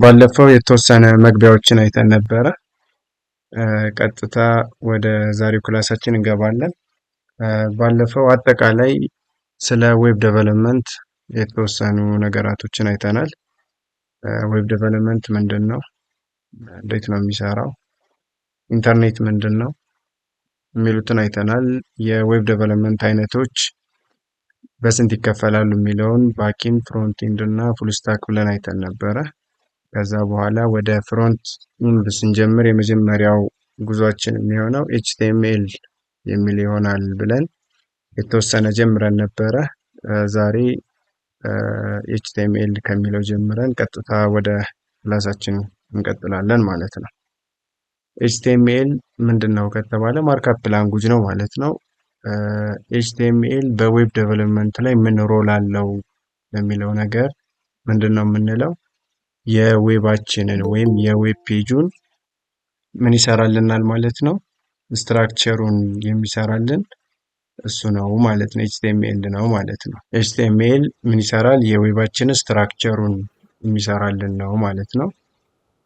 ባለፈው የተወሰነ መግቢያዎችን አይተን ነበረ። ቀጥታ ወደ ዛሬው ክላሳችን እንገባለን። ባለፈው አጠቃላይ ስለ ዌብ ዴቨሎፕመንት የተወሰኑ ነገራቶችን አይተናል። ዌብ ዴቨሎፕመንት ምንድን ነው? እንዴት ነው የሚሰራው? ኢንተርኔት ምንድን ነው? የሚሉትን አይተናል። የዌብ ዴቨሎፕመንት አይነቶች በስንት ይከፈላሉ የሚለውን ባክኤንድ፣ ፍሮንት ኤንድ እና ፉል ስታክ ብለን አይተን ነበረ። ከዛ በኋላ ወደ ፍሮንት ኢንድ ስንጀምር የመጀመሪያው ጉዟችን የሚሆነው ኤችቲኤምኤል የሚል ይሆናል ብለን የተወሰነ ጀምረን ነበረ። ዛሬ ኤችቲኤምኤል ከሚለው ጀምረን ቀጥታ ወደ ክላሳችን እንቀጥላለን ማለት ነው። ኤችቲኤምኤል ምንድን ነው ከተባለ ማርክአፕ ላንጉጅ ነው ማለት ነው። ኤችቲኤምኤል በዌብ ዴቨሎፕመንት ላይ ምን ሮል አለው ለሚለው ነገር ምንድን ነው የምንለው? የዌባችንን ወይም የዌብ ፔጁን ምን ይሰራልናል ማለት ነው? ስትራክቸሩን የሚሰራልን እሱ ነው ማለት ነው። ኤችቲኤምኤል ነው ማለት ነው። ኤችቲኤምኤል ምን ይሰራል? የዌባችንን ስትራክቸሩን የሚሰራልን ነው ማለት ነው።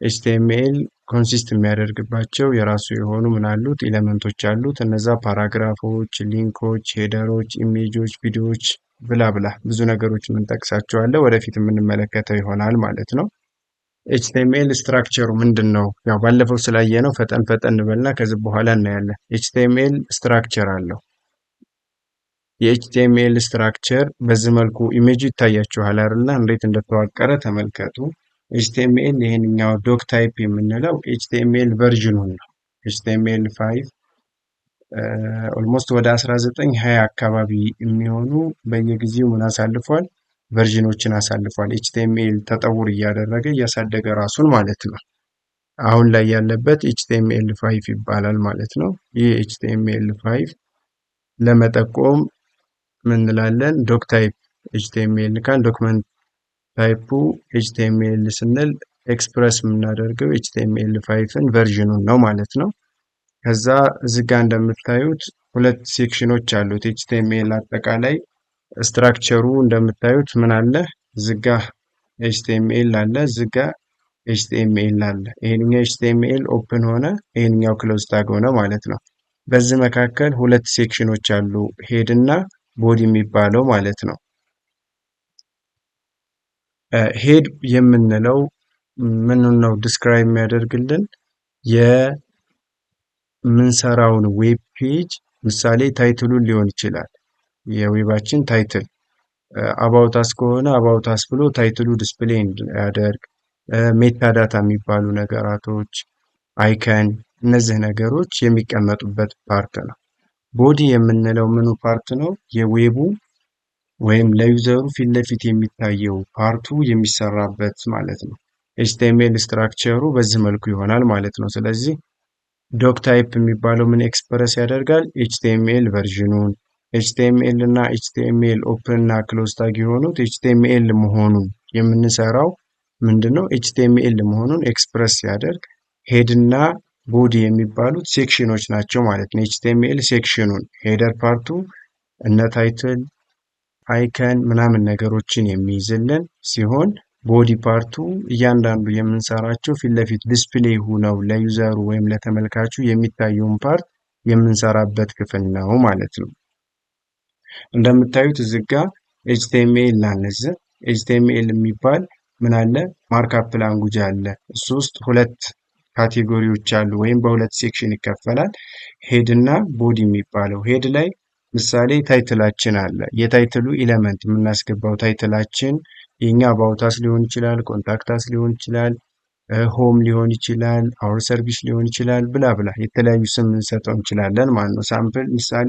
ኤችቲኤምኤል ኮንሲስት የሚያደርግባቸው የራሱ የሆኑ ምን አሉት? ኤሌመንቶች አሉት። እነዛ ፓራግራፎች፣ ሊንኮች፣ ሄደሮች፣ ኢሜጆች፣ ቪዲዮዎች ብላ ብላ ብዙ ነገሮች የምንጠቅሳቸዋለን። ወደፊት የምንመለከተው ይሆናል ማለት ነው። ኤችቲኤምኤል ስትራክቸሩ ምንድን ነው? ያው ባለፈው ስላየነው ፈጠን እንበልና ከዚህ በኋላ እናያለን። ኤችቲኤምኤል ስትራክቸር አለው። የኤችቲኤምኤል ስትራክቸር በዚህ መልኩ ኢሜጁ ይታያችኋል አይደል? እንዴት እንደተዋቀረ ተመልከቱ። ኤችቲኤምኤል ይሄንኛው ዶክ ታይፕ የምንለው ኤችቲኤምኤል ቨርዥኑን ነው። ኤችቲኤምኤል 5 ኦልሞስት ወደ 1920 አካባቢ የሚሆኑ በየጊዜው ምን አሳልፏል? ቨርዥኖችን አሳልፏል። ኤችቲኤምኤል ተጠውር እያደረገ እያሳደገ ራሱን ማለት ነው። አሁን ላይ ያለበት ኤችቲኤምኤል 5 ይባላል ማለት ነው። ይህ ኤችቲኤምኤል 5 ለመጠቆም ምን እንላለን? ዶክ ታይፕ ኤችቲኤምኤል ካል ዶክመንት ታይፑ ኤችቲኤምኤል ስንል ኤክስፕረስ የምናደርገው ኤችቲኤምኤል 5ን ቨርዥኑን ነው ማለት ነው። ከዛ እዚህ ጋር እንደምታዩት ሁለት ሴክሽኖች አሉት። ኤችቲኤምኤል አጠቃላይ ስትራክቸሩ እንደምታዩት ምን አለ? ዝጋ ኤችቲኤምኤል አለ፣ ዝጋ ኤችቲኤምኤል አለ። ይሄንኛው ኤችቲኤምኤል ኦፕን ሆነ፣ ይሄንኛው ክሎዝ ታግ ሆነ ማለት ነው። በዚህ መካከል ሁለት ሴክሽኖች አሉ፣ ሄድ እና ቦዲ የሚባለው ማለት ነው። ሄድ የምንለው ምን ነው ዲስክራይብ የሚያደርግልን የምንሰራውን ዌብ ፔጅ ምሳሌ ታይትሉን ሊሆን ይችላል። የዌባችን ታይትል አባውታስ ከሆነ አባውታስ ብሎ ታይትሉ ዲስፕሌይ እንዲያደርግ፣ ሜታ ዳታ የሚባሉ ነገራቶች፣ አይከን፣ እነዚህ ነገሮች የሚቀመጡበት ፓርት ነው። ቦዲ የምንለው ምኑ ፓርት ነው? የዌቡ ወይም ለዩዘሩ ፊት ለፊት የሚታየው ፓርቱ የሚሰራበት ማለት ነው። ኤችቲኤምኤል ስትራክቸሩ በዚህ መልኩ ይሆናል ማለት ነው። ስለዚህ ዶክ ታይፕ የሚባለው ምን ኤክስፕረስ ያደርጋል? ኤችቲኤምኤል ቨርዥኑን። ኤችቲኤምኤል እና ኤችቲኤምኤል ኦፕን እና ክሎዝ ታግ የሆኑት ኤችቲኤምኤል መሆኑን የምንሰራው ምንድነው? ኤችቲኤምኤል መሆኑን ኤክስፕረስ ሲያደርግ፣ ሄድ እና ቦዲ የሚባሉት ሴክሽኖች ናቸው ማለት ነው። ኤችቲኤምኤል ሴክሽኑን ሄደር ፓርቱ እነ ታይትል አይከን ምናምን ነገሮችን የሚይዝልን ሲሆን ቦዲ ፓርቱ እያንዳንዱ የምንሰራቸው ፊት ለፊት ዲስፕሌይ ሆነው ለዩዘሩ ወይም ለተመልካቹ የሚታየውን ፓርት የምንሰራበት ክፍል ነው ማለት ነው። እንደምታዩት እዚህ ጋር ኤችቲኤምኤል አነዘ ኤችቲኤምኤል የሚባል ምን አለ? ማርክአፕ ላንጉጅ አለ። እሱ ውስጥ ሁለት ካቴጎሪዎች አሉ ወይም በሁለት ሴክሽን ይከፈላል። ሄድ እና ቦዲ የሚባለው ሄድ ላይ ምሳሌ ታይትላችን አለ። የታይትሉ ኤሌመንት የምናስገባው ታይትላችን የኛ አባውታስ ሊሆን ይችላል፣ ኮንታክታስ ሊሆን ይችላል፣ ሆም ሊሆን ይችላል፣ አወር ሰርቪስ ሊሆን ይችላል፣ ብላ ብላ የተለያዩ ስም እንሰጠው እንችላለን ማለት ነው። ሳምፕል ምሳሌ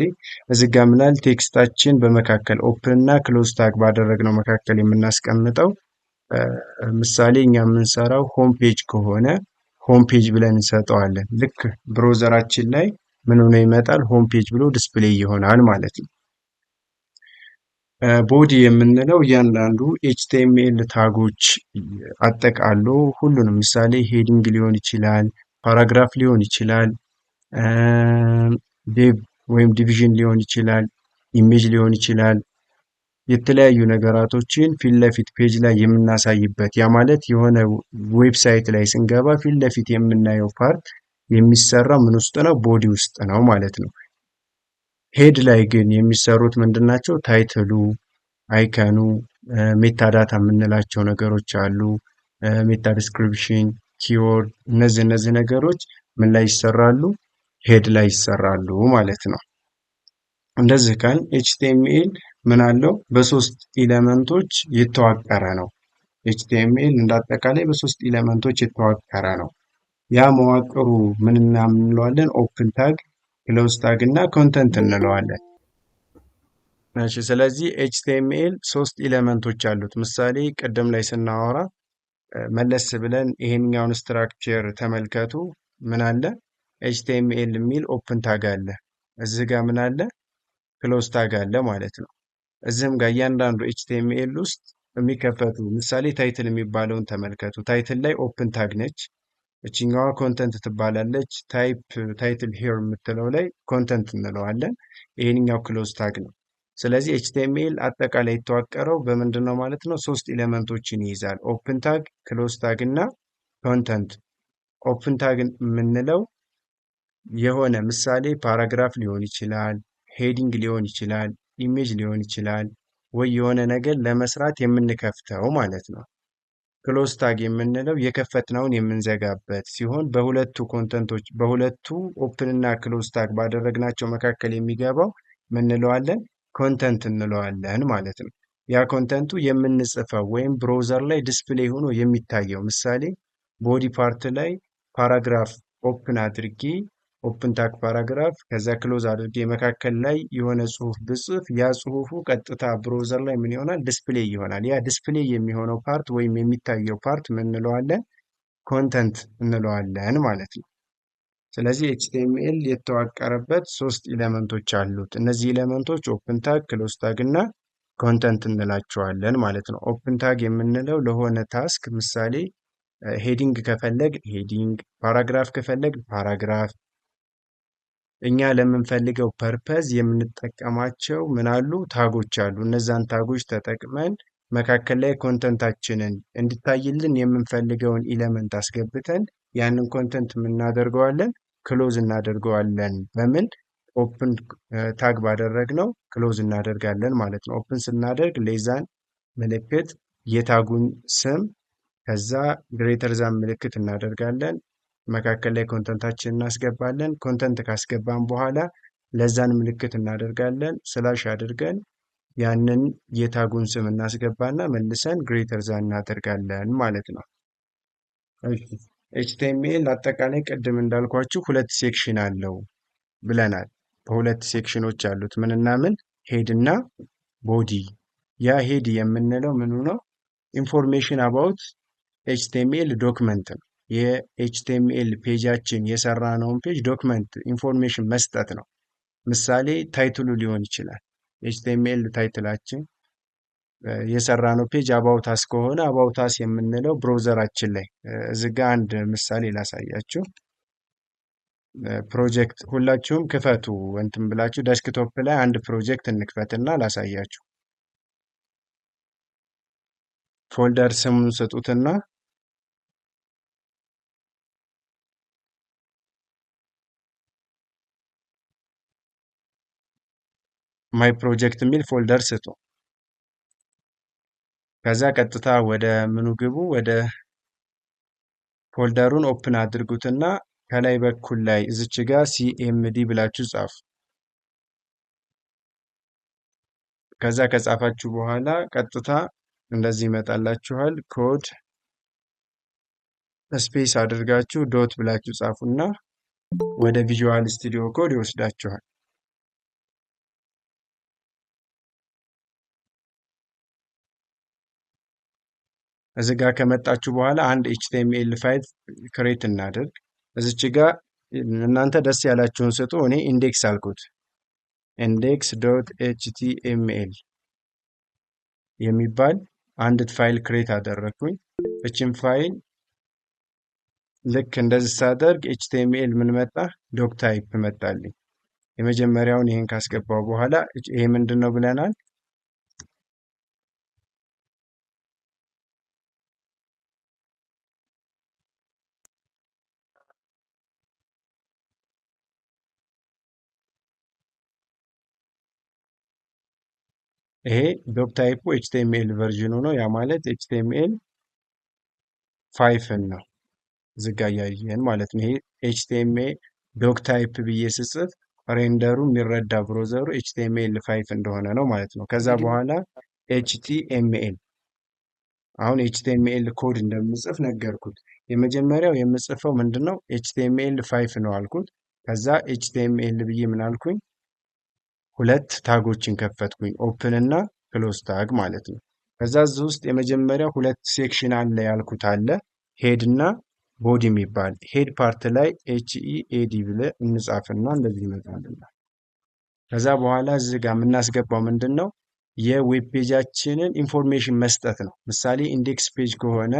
እዚህ ጋር ምናል ቴክስታችን በመካከል ኦፕን እና ክሎዝ ታግ ባደረግነው መካከል የምናስቀምጠው ምሳሌ እኛ የምንሰራው ሆም ፔጅ ከሆነ ሆም ፔጅ ብለን እንሰጠዋለን። ልክ ብሮዘራችን ላይ ምን ሆኖ ይመጣል? ሆም ፔጅ ብሎ ዲስፕሌይ ይሆናል ማለት ነው። ቦዲ የምንለው እያንዳንዱ ኤችቲኤምኤል ታጎች አጠቃሎ ሁሉንም ምሳሌ ሄዲንግ ሊሆን ይችላል፣ ፓራግራፍ ሊሆን ይችላል፣ ዴቭ ወይም ዲቪዥን ሊሆን ይችላል፣ ኢሜጅ ሊሆን ይችላል፣ የተለያዩ ነገራቶችን ፊት ለፊት ፔጅ ላይ የምናሳይበት ያ ማለት የሆነ ዌብሳይት ላይ ስንገባ ፊት ለፊት የምናየው ፓርት የሚሰራ ምን ውስጥ ነው? ቦዲ ውስጥ ነው ማለት ነው። ሄድ ላይ ግን የሚሰሩት ምንድናቸው? ታይትሉ፣ አይከኑ፣ ሜታ ዳታ የምንላቸው ነገሮች አሉ። ሜታ ዲስክሪፕሽን፣ ኪወርድ እነዚህ ነገሮች ምን ላይ ይሰራሉ? ሄድ ላይ ይሰራሉ ማለት ነው። እንደዚህ ካል ኤችቲኤምኤል ምን አለው? በሶስት ኤሌመንቶች የተዋቀረ ነው። ኤችቲኤምኤል እንዳጠቃላይ በሶስት ኤሌመንቶች የተዋቀረ ነው። ያ መዋቅሩ ምን እንለዋለን? ኦፕን ታግ፣ ክሎዝ ታግ እና ኮንተንት እንለዋለን። እሺ ስለዚህ ኤችቲኤምኤል ሶስት ኤሌመንቶች አሉት። ምሳሌ ቅድም ላይ ስናወራ መለስ ብለን ይሄኛውን ስትራክቸር ተመልከቱ። ምን አለ? ኤችቲኤምኤል የሚል ኦፕን ታግ አለ። እዚህ ጋር ምን አለ? ክሎዝ ታግ አለ ማለት ነው። እዚህም ጋር እያንዳንዱ ኤችቲኤምኤል ውስጥ የሚከፈቱ ምሳሌ ታይትል የሚባለውን ተመልከቱ። ታይትል ላይ ኦፕን ታግ ነች። እችኛዋ ኮንተንት ትባላለች። ታይትል ሄር የምትለው ላይ ኮንተንት እንለዋለን። ይሄንኛው ክሎዝ ታግ ነው። ስለዚህ ኤችቲኤምኤል አጠቃላይ የተዋቀረው በምንድን ነው ማለት ነው? ሶስት ኤሌመንቶችን ይይዛል። ኦፕን ታግ፣ ክሎዝ ታግ እና ኮንተንት። ኦፕን ታግ የምንለው የሆነ ምሳሌ ፓራግራፍ ሊሆን ይችላል፣ ሄዲንግ ሊሆን ይችላል፣ ኢሜጅ ሊሆን ይችላል፣ ወይ የሆነ ነገር ለመስራት የምንከፍተው ማለት ነው። ክሎዝ ታግ የምንለው የከፈትነውን የምንዘጋበት ሲሆን በሁለቱ ኮንተንቶች በሁለቱ ኦፕን እና ክሎዝ ታግ ባደረግናቸው መካከል የሚገባው ምን እንለዋለን? ኮንተንት እንለዋለን ማለት ነው። ያ ኮንተንቱ የምንጽፈው ወይም ብሮዘር ላይ ዲስፕሌይ ሆኖ የሚታየው ምሳሌ ቦዲ ፓርት ላይ ፓራግራፍ ኦፕን አድርጌ ኦፕን ታግ ፓራግራፍ ከዛ ክሎዝ አድርጌ መካከል ላይ የሆነ ጽሁፍ ብጽፍ ያ ጽሁፉ ቀጥታ ብሮዘር ላይ ምን ይሆናል? ዲስፕሌይ ይሆናል። ያ ዲስፕሌይ የሚሆነው ፓርት ወይም የሚታየው ፓርት ምን እንለዋለን? ኮንተንት እንለዋለን ማለት ነው። ስለዚህ ኤችቲኤምኤል የተዋቀረበት ሶስት ኤሌመንቶች አሉት። እነዚህ ኤሌመንቶች ኦፕን ታግ፣ ክሎዝ ታግ እና ኮንተንት እንላቸዋለን ማለት ነው። ኦፕን ታግ የምንለው ለሆነ ታስክ ምሳሌ ሄዲንግ ከፈለግ ሄዲንግ፣ ፓራግራፍ ከፈለግ ፓራግራፍ እኛ ለምንፈልገው ፐርፐዝ የምንጠቀማቸው ምን አሉ? ታጎች አሉ። እነዛን ታጎች ተጠቅመን መካከል ላይ ኮንተንታችንን እንዲታይልን የምንፈልገውን ኢለመንት አስገብተን ያንን ኮንተንት የምናደርገዋለን ክሎዝ እናደርገዋለን። በምን ኦፕን ታግ ባደረግነው ክሎዝ እናደርጋለን ማለት ነው። ኦፕን ስናደርግ ሌዛን ምልክት የታጉን ስም ከዛ ግሬተር ዛን ምልክት እናደርጋለን። መካከል ላይ ኮንተንታችን እናስገባለን። ኮንተንት ካስገባን በኋላ ለዛን ምልክት እናደርጋለን። ስላሽ አድርገን ያንን የታጉን ስም እናስገባና መልሰን ግሬተር ዛን እናደርጋለን ማለት ነው። ኤችቲኤምኤል አጠቃላይ ቅድም እንዳልኳችሁ ሁለት ሴክሽን አለው ብለናል። በሁለት ሴክሽኖች አሉት። ምንና ምን? ሄድ እና ቦዲ። ያ ሄድ የምንለው ምኑ ነው? ኢንፎርሜሽን አባውት ኤችቲኤምኤል ዶክመንት ነው። የኤችቲኤምኤል ፔጃችን የሰራነውን ፔጅ ዶክመንት ኢንፎርሜሽን መስጠት ነው። ምሳሌ ታይትሉ ሊሆን ይችላል። ኤችቲኤምኤል ታይትላችን የሰራነው ፔጅ አባውታስ ከሆነ አባውታስ የምንለው ብሮዘራችን ላይ እዚህ ጋ አንድ ምሳሌ ላሳያችሁ። ፕሮጀክት ሁላችሁም ክፈቱ እንትን ብላችሁ ዴስክቶፕ ላይ አንድ ፕሮጀክት እንክፈትና ላሳያችሁ። ፎልደር ስሙን ስጡትና ማይ ፕሮጀክት የሚል ፎልደር ስጡ። ከዛ ቀጥታ ወደ ምኑ ግቡ። ወደ ፎልደሩን ኦፕን አድርጉትና ከላይ በኩል ላይ እዚች ጋር ሲኤምዲ ብላችሁ ጻፉ። ከዛ ከጻፋችሁ በኋላ ቀጥታ እንደዚህ ይመጣላችኋል። ኮድ ስፔስ አድርጋችሁ ዶት ብላችሁ ጻፉና ወደ ቪዥዋል ስቱዲዮ ኮድ ይወስዳችኋል። እዚህ ጋር ከመጣችሁ በኋላ አንድ ኤችቲኤምኤል ፋይል ክሬት እናድርግ። እዚች ጋር እናንተ ደስ ያላችሁን ስጡ። እኔ ኢንዴክስ አልኩት። ኢንዴክስ ዶት ኤችቲኤምኤል የሚባል አንድ ፋይል ክሬት አደረግኩኝ። እችን ፋይል ልክ እንደዚህ ሳደርግ ኤችቲኤምኤል ምን መጣ? ዶክ ታይፕ መጣልኝ። የመጀመሪያውን ይሄን ካስገባው በኋላ ይሄ ምንድን ነው ብለናል? ይሄ ዶክ ታይፑ ኤችቲኤምኤል ቨርዥኑ ነው። ያ ማለት ኤችቲኤምኤል 5 ነው ዝጋ እያየን ማለት ነው። ይሄ ኤችቲኤምኤል ዶክ ታይፕ ብዬ ስጽፍ ሬንደሩ የሚረዳ ብሮዘሩ ኤችቲኤምኤል 5 እንደሆነ ነው ማለት ነው። ከዛ በኋላ ኤችቲኤምኤል አሁን ኤችቲኤምኤል ኮድ እንደምጽፍ ነገርኩት። የመጀመሪያው የምጽፈው ምንድን ነው? ኤችቲኤምኤል 5 ነው አልኩት። ከዛ ኤችቲኤምኤል ብዬ ምን አልኩኝ? ሁለት ታጎችን ከፈትኩኝ፣ ኦፕን እና ክሎዝ ታግ ማለት ነው። ከዛ እዚህ ውስጥ የመጀመሪያው ሁለት ሴክሽን አለ ያልኩት አለ ሄድ እና ቦዲ የሚባል ሄድ ፓርት ላይ ኤችኢኤዲ ብለ እንጻፍና እንደዚህ ይመጣልናል። ከዛ በኋላ እዚህ ጋር የምናስገባው ምንድን ነው? የዌብ ፔጃችንን ኢንፎርሜሽን መስጠት ነው። ምሳሌ ኢንዴክስ ፔጅ ከሆነ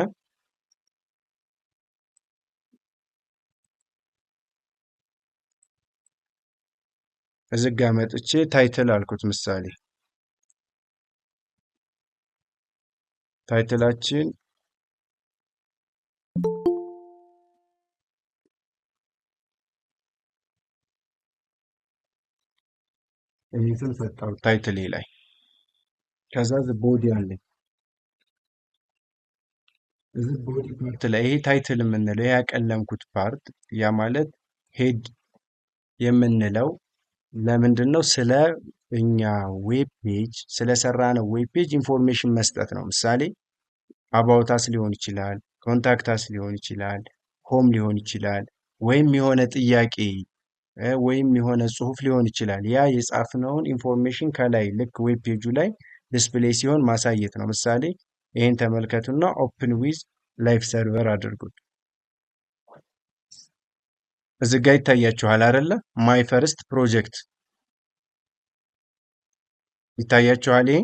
እዚህ ጋር መጥቼ ታይትል አልኩት። ምሳሌ ታይትላችን ይህን ሰጠው ታይትሌ ላይ። ከዛ ቦዲ አለኝ እዚህ ቦዲ ፓርት ላይ ይሄ ታይትል የምንለው ይሄ ያቀለምኩት ፓርት ያ ማለት ሄድ የምንለው ለምንድን ነው? ስለ እኛ ዌብ ፔጅ ስለሰራነው ዌብ ፔጅ ኢንፎርሜሽን መስጠት ነው። ምሳሌ አባውታስ ሊሆን ይችላል፣ ኮንታክታስ ሊሆን ይችላል፣ ሆም ሊሆን ይችላል፣ ወይም የሆነ ጥያቄ ወይም የሆነ ጽሁፍ ሊሆን ይችላል። ያ የጻፍነውን ኢንፎርሜሽን ከላይ ልክ ዌብ ፔጁ ላይ ዲስፕሌይ ሲሆን ማሳየት ነው። ምሳሌ ይህን ተመልከቱና ኦፕን ዊዝ ላይፍ ሰርቨር አድርጉት። እዚህ ጋ ይታያችኋል አይደለ? ማይ ፈርስት ፕሮጀክት ይታያችኋል። ይሄ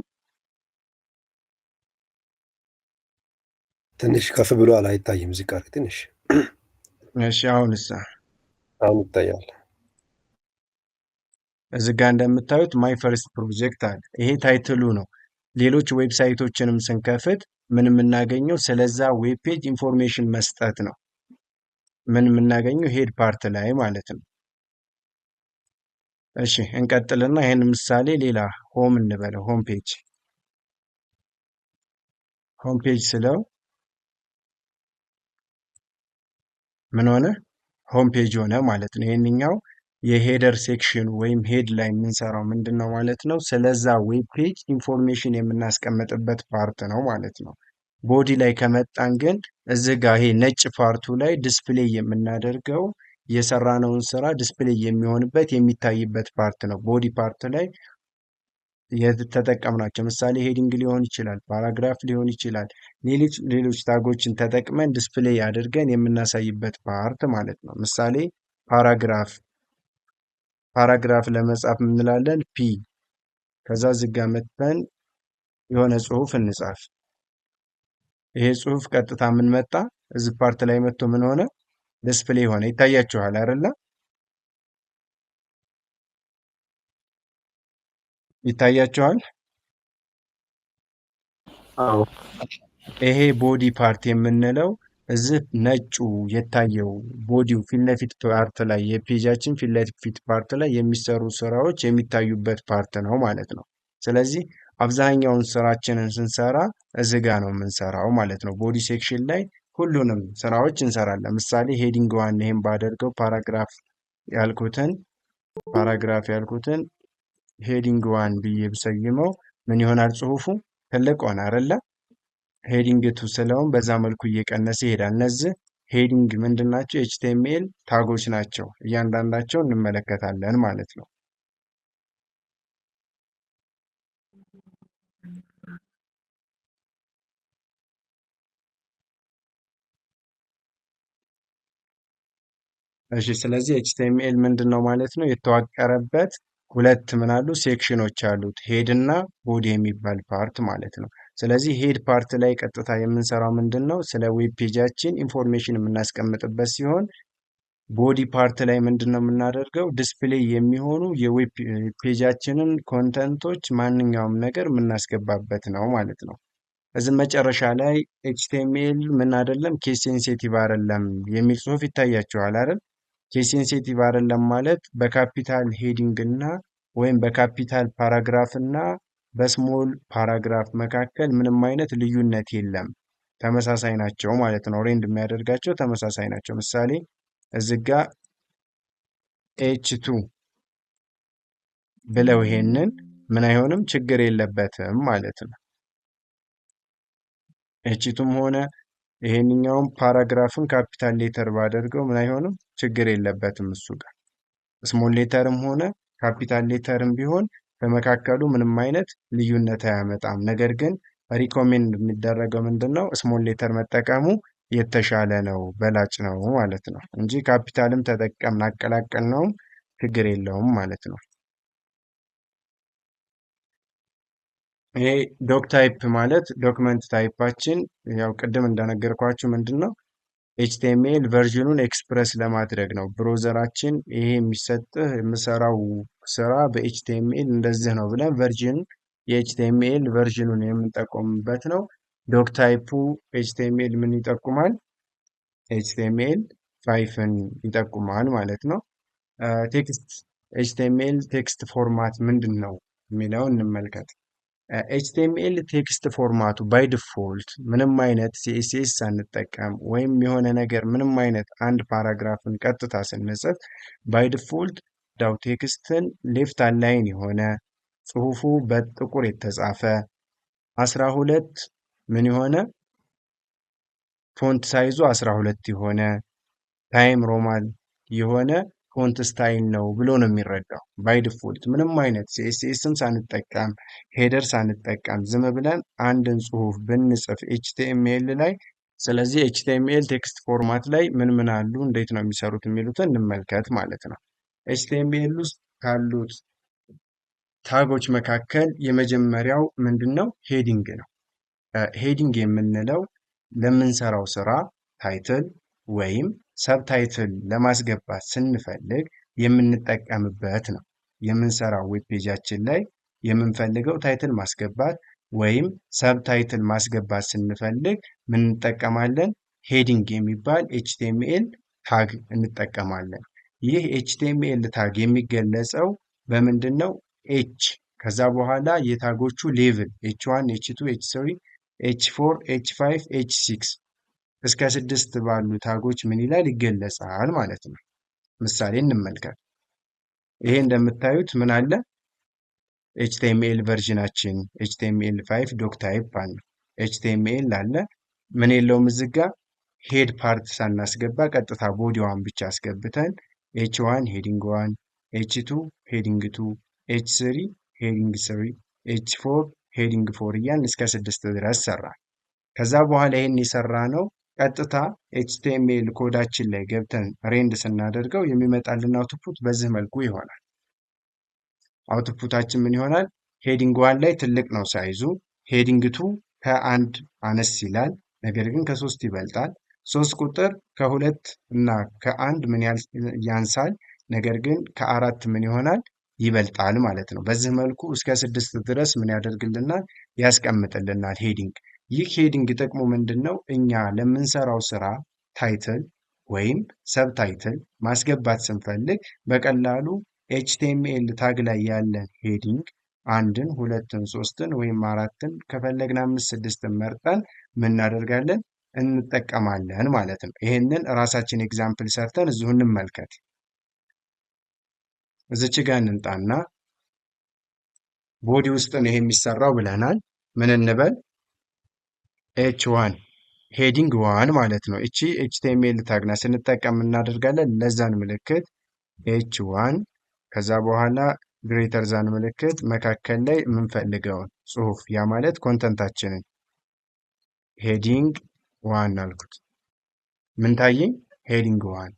ትንሽ ከፍ ብሏል፣ አይታይም። እዚህ ጋር ትንሽ እሺ፣ አሁንስ አሁን ይታያል። እዚህ ጋ እንደምታዩት ማይ ፈርስት ፕሮጀክት አለ። ይሄ ታይትሉ ነው። ሌሎች ዌብሳይቶችንም ስንከፍት ምን የምናገኘው ስለዛ ዌብ ፔጅ ኢንፎርሜሽን መስጠት ነው። ምን የምናገኘው ሄድ ፓርት ላይ ማለት ነው። እሺ እንቀጥልና ይህን ምሳሌ ሌላ ሆም እንበለው። ሆም ፔጅ ስለው ምን ሆነ? ሆም ፔጅ ሆነ ማለት ነው። ይህንኛው የሄደር ሴክሽን ወይም ሄድ ላይ የምንሰራው ምንድን ነው ማለት ነው? ስለዛ ዌብ ፔጅ ኢንፎርሜሽን የምናስቀምጥበት ፓርት ነው ማለት ነው። ቦዲ ላይ ከመጣን ግን እዚህ ጋር ይሄ ነጭ ፓርቱ ላይ ዲስፕሌይ የምናደርገው የሰራነውን ስራ ዲስፕሌይ የሚሆንበት የሚታይበት ፓርት ነው። ቦዲ ፓርት ላይ የተጠቀምናቸው ምሳሌ ሄዲንግ ሊሆን ይችላል፣ ፓራግራፍ ሊሆን ይችላል፣ ሌሎች ታጎችን ተጠቅመን ዲስፕሌይ አድርገን የምናሳይበት ፓርት ማለት ነው። ምሳሌ ፓራግራፍ ለመጻፍ እንላለን ፒ። ከዛ ዝጋ መጥተን የሆነ ጽሁፍ እንጻፍ። ይሄ ጽሁፍ ቀጥታ ምን መጣ? እዚህ ፓርት ላይ መጥቶ ምን ሆነ? ዲስፕሌይ ሆነ። ይታያችኋል አይደለ? ይታያችኋል። አዎ ይሄ ቦዲ ፓርት የምንለው እዚህ ነጩ የታየው ቦዲው ፊት ለፊት ፓርት ላይ የፔጃችን ፊት ለፊት ፓርት ላይ የሚሰሩ ስራዎች የሚታዩበት ፓርት ነው ማለት ነው። ስለዚህ አብዛኛውን ስራችንን ስንሰራ እዚህ ጋ ነው የምንሰራው ማለት ነው። ቦዲ ሴክሽን ላይ ሁሉንም ስራዎች እንሰራለን። ለምሳሌ ሄዲንግ ዋን ይሄን ባደርገው ፓራግራፍ ያልኩትን ሄዲንግ ዋን ብዬ ብሰይመው ምን ይሆናል? ጽሁፉ ትልቅ ሆነ አይደለ? ሄዲንግ ቱ ስለውን በዛ መልኩ እየቀነሰ ይሄዳል። እነዚህ ሄዲንግ ምንድን ናቸው? ኤችቲኤምኤል ታጎች ናቸው። እያንዳንዳቸው እንመለከታለን ማለት ነው። እሺ፣ ስለዚህ ኤችቲኤምኤል ምንድን ነው ማለት ነው? የተዋቀረበት ሁለት ምን አሉ? ሴክሽኖች አሉት፣ ሄድ እና ቦዲ የሚባል ፓርት ማለት ነው። ስለዚህ ሄድ ፓርት ላይ ቀጥታ የምንሰራው ምንድን ነው? ስለ ዌብ ፔጃችን ኢንፎርሜሽን የምናስቀምጥበት ሲሆን ቦዲ ፓርት ላይ ምንድን ነው የምናደርገው? ዲስፕሌይ የሚሆኑ የዌብ ፔጃችንን ኮንተንቶች ማንኛውም ነገር የምናስገባበት ነው ማለት ነው። እዚህ መጨረሻ ላይ ኤችቲኤምኤል ምን አይደለም ኬስ ሴንሲቲቭ አይደለም የሚል ጽሁፍ ይታያችኋል አይደል? ኬስ ሴንሲቲቭ አይደለም ማለት በካፒታል ሄዲንግ እና ወይም በካፒታል ፓራግራፍ እና በስሞል ፓራግራፍ መካከል ምንም አይነት ልዩነት የለም። ተመሳሳይ ናቸው ማለት ነው። ሬንድ የሚያደርጋቸው ተመሳሳይ ናቸው። ምሳሌ እዚህ ጋ ኤች2 ብለው ይሄንን ምን አይሆንም ችግር የለበትም ማለት ነው። ኤችቱም ሆነ ይሄንኛውም ፓራግራፍን ካፒታል ሌተር ባደርገው ምን አይሆንም ችግር የለበትም እሱ ጋር። ስሞል ሌተርም ሆነ ካፒታል ሌተርም ቢሆን በመካከሉ ምንም አይነት ልዩነት አያመጣም። ነገር ግን ሪኮሜንድ የሚደረገው ምንድን ነው? ስሞል ሌተር መጠቀሙ የተሻለ ነው፣ በላጭ ነው ማለት ነው እንጂ ካፒታልም ተጠቀምን አቀላቀል ነውም ችግር የለውም ማለት ነው። ይሄ ዶክ ታይፕ ማለት ዶክመንት ታይፓችን ያው ቅድም እንደነገርኳችሁ ምንድን ነው ኤችቲኤምኤል ቨርዥኑን ኤክስፕረስ ለማድረግ ነው። ብሮዘራችን ይሄ የሚሰጥህ የምሰራው ስራ በኤችቲኤምኤል እንደዚህ ነው ብለን የኤችቲኤምኤል ቨርዥኑን የምንጠቆምበት ነው። ዶክ ታይፑ ኤችቲኤምኤል ምን ይጠቁማል? ኤችቲኤምኤል 5ን ይጠቁማል ማለት ነው። ቴክስት ኤችቲኤምኤል ቴክስት ፎርማት ምንድን ነው የሚለውን እንመልከት። ኤችቲኤምኤል ቴክስት ፎርማቱ ባይ ዲፎልት ምንም አይነት ሲኤስኤስ ሳንጠቀም ወይም የሆነ ነገር ምንም አይነት አንድ ፓራግራፍን ቀጥታ ስንጽፍ ባይ ዲፎልት ዳው ቴክስትን ሌፍት አላይን የሆነ ጽሁፉ በጥቁር የተጻፈ 12 ምን የሆነ ፎንት ሳይዙ 12 የሆነ ታይም ሮማን የሆነ ፎንት ስታይል ነው ብሎ ነው የሚረዳው። ባይ ዲፎልት ምንም አይነት ሲኤስኤስም ሳንጠቀም ሄደር ሳንጠቀም ዝም ብለን አንድን ጽሁፍ ብንጽፍ ኤችቲኤምኤል ላይ ስለዚህ ኤችቲኤምኤል ቴክስት ፎርማት ላይ ምን አሉ እንዴት ነው የሚሰሩት የሚሉትን እንመልከት ማለት ነው። ኤችቲኤምኤል ውስጥ ካሉት ታጎች መካከል የመጀመሪያው ምንድነው? ሄዲንግ ነው። ሄዲንግ የምንለው ለምንሰራው ስራ ታይትል ወይም ሰብታይትል ለማስገባት ስንፈልግ የምንጠቀምበት ነው። የምንሰራው ዌብ ፔጃችን ላይ የምንፈልገው ታይትል ማስገባት ወይም ሰብታይትል ማስገባት ስንፈልግ ምን እንጠቀማለን? ሄዲንግ የሚባል ኤችቲኤምኤል ታግ እንጠቀማለን። ይህ ኤችቲኤምኤል ታግ የሚገለጸው በምንድን ነው? ኤች ከዛ በኋላ የታጎቹ ሌቭል ኤች1 ኤች2 ኤች3 ኤች4 ኤች5 ኤች6 እስከ 6 ባሉ ታጎች ምን ይላል ይገለጻል ማለት ነው። ምሳሌ እንመልከት። ይሄ እንደምታዩት ምን አለ? ኤችቲኤምኤል ቨርዥናችን ኤችቲኤምኤል 5 ዶክ ታይፕ አለ። ኤችቲኤምኤል አለ ምን የለውም እዚህ ጋ ሄድ ፓርት ሳናስገባ ቀጥታ ቦዲዋን ብቻ አስገብተን ኤች1 ሄዲንግ 1 ኤች2 ሄዲንግ 2 ኤች3 ሄዲንግ 3 ኤች4 ሄዲንግ 4 እያልን እስከ 6 ድረስ ሰራ። ከዛ በኋላ ይህን የሰራ ነው ቀጥታ ኤችቲኤምኤል ኮዳችን ላይ ገብተን ሬንድ ስናደርገው የሚመጣልን አውትፑት በዚህ መልኩ ይሆናል። አውትፑታችን ምን ይሆናል? ሄዲንግ 1 ላይ ትልቅ ነው ሳይዙ፣ ሄዲንግ 2 ከአንድ አነስ ይላል፣ ነገር ግን ከ3 ይበልጣል። 3 ቁጥር ከ2 እና ከአንድ ምን ያንሳል፣ ነገር ግን ከ4 ምን ይሆናል ይበልጣል ማለት ነው። በዚህ መልኩ እስከ 6 ድረስ ምን ያደርግልናል? ያስቀምጥልናል ሄዲንግ። ይህ ሄዲንግ ጥቅሙ ምንድን ነው? እኛ ለምንሰራው ስራ ታይትል ወይም ሰብታይትል ማስገባት ስንፈልግ በቀላሉ ኤችቲኤምኤል ታግ ላይ ያለን ሄዲንግ አንድን፣ ሁለትን፣ ሶስትን ወይም አራትን ከፈለግን 5፣ 6ን መርጠን ምን እናደርጋለን? እንጠቀማለን ማለት ነው። ይሄንን ራሳችን ኤግዛምፕል ሰርተን እዚሁ እንመልከት። እዚች ጋር እንምጣና ቦዲ ውስጥ ነው ይሄ የሚሰራው ብለናል። ምን እንበል? ኤች1 ሄዲንግ 1 ማለት ነው። እቺ ኤችቲኤምኤል ታግ ናት። ስንጠቀም እናደርጋለን ለዛን ምልክት ኤች1 ከዛ በኋላ ግሬተር ዛን ምልክት መካከል ላይ የምንፈልገውን ጽሁፍ ያ ማለት ኮንተንታችንን ሄዲንግ 1 አልኩት። ምን ታየኝ? ሄዲንግ 1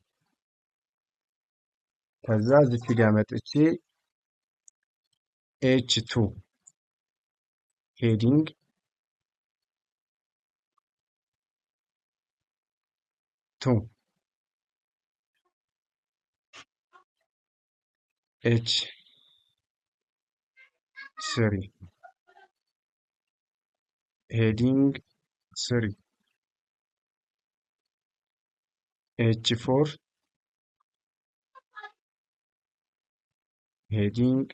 ከዛ እዚች ጋር መጥቼ ኤች2 ሄዲንግ 2 ኤች3 ሄዲንግ 3 ኤች4 ሄዲንግ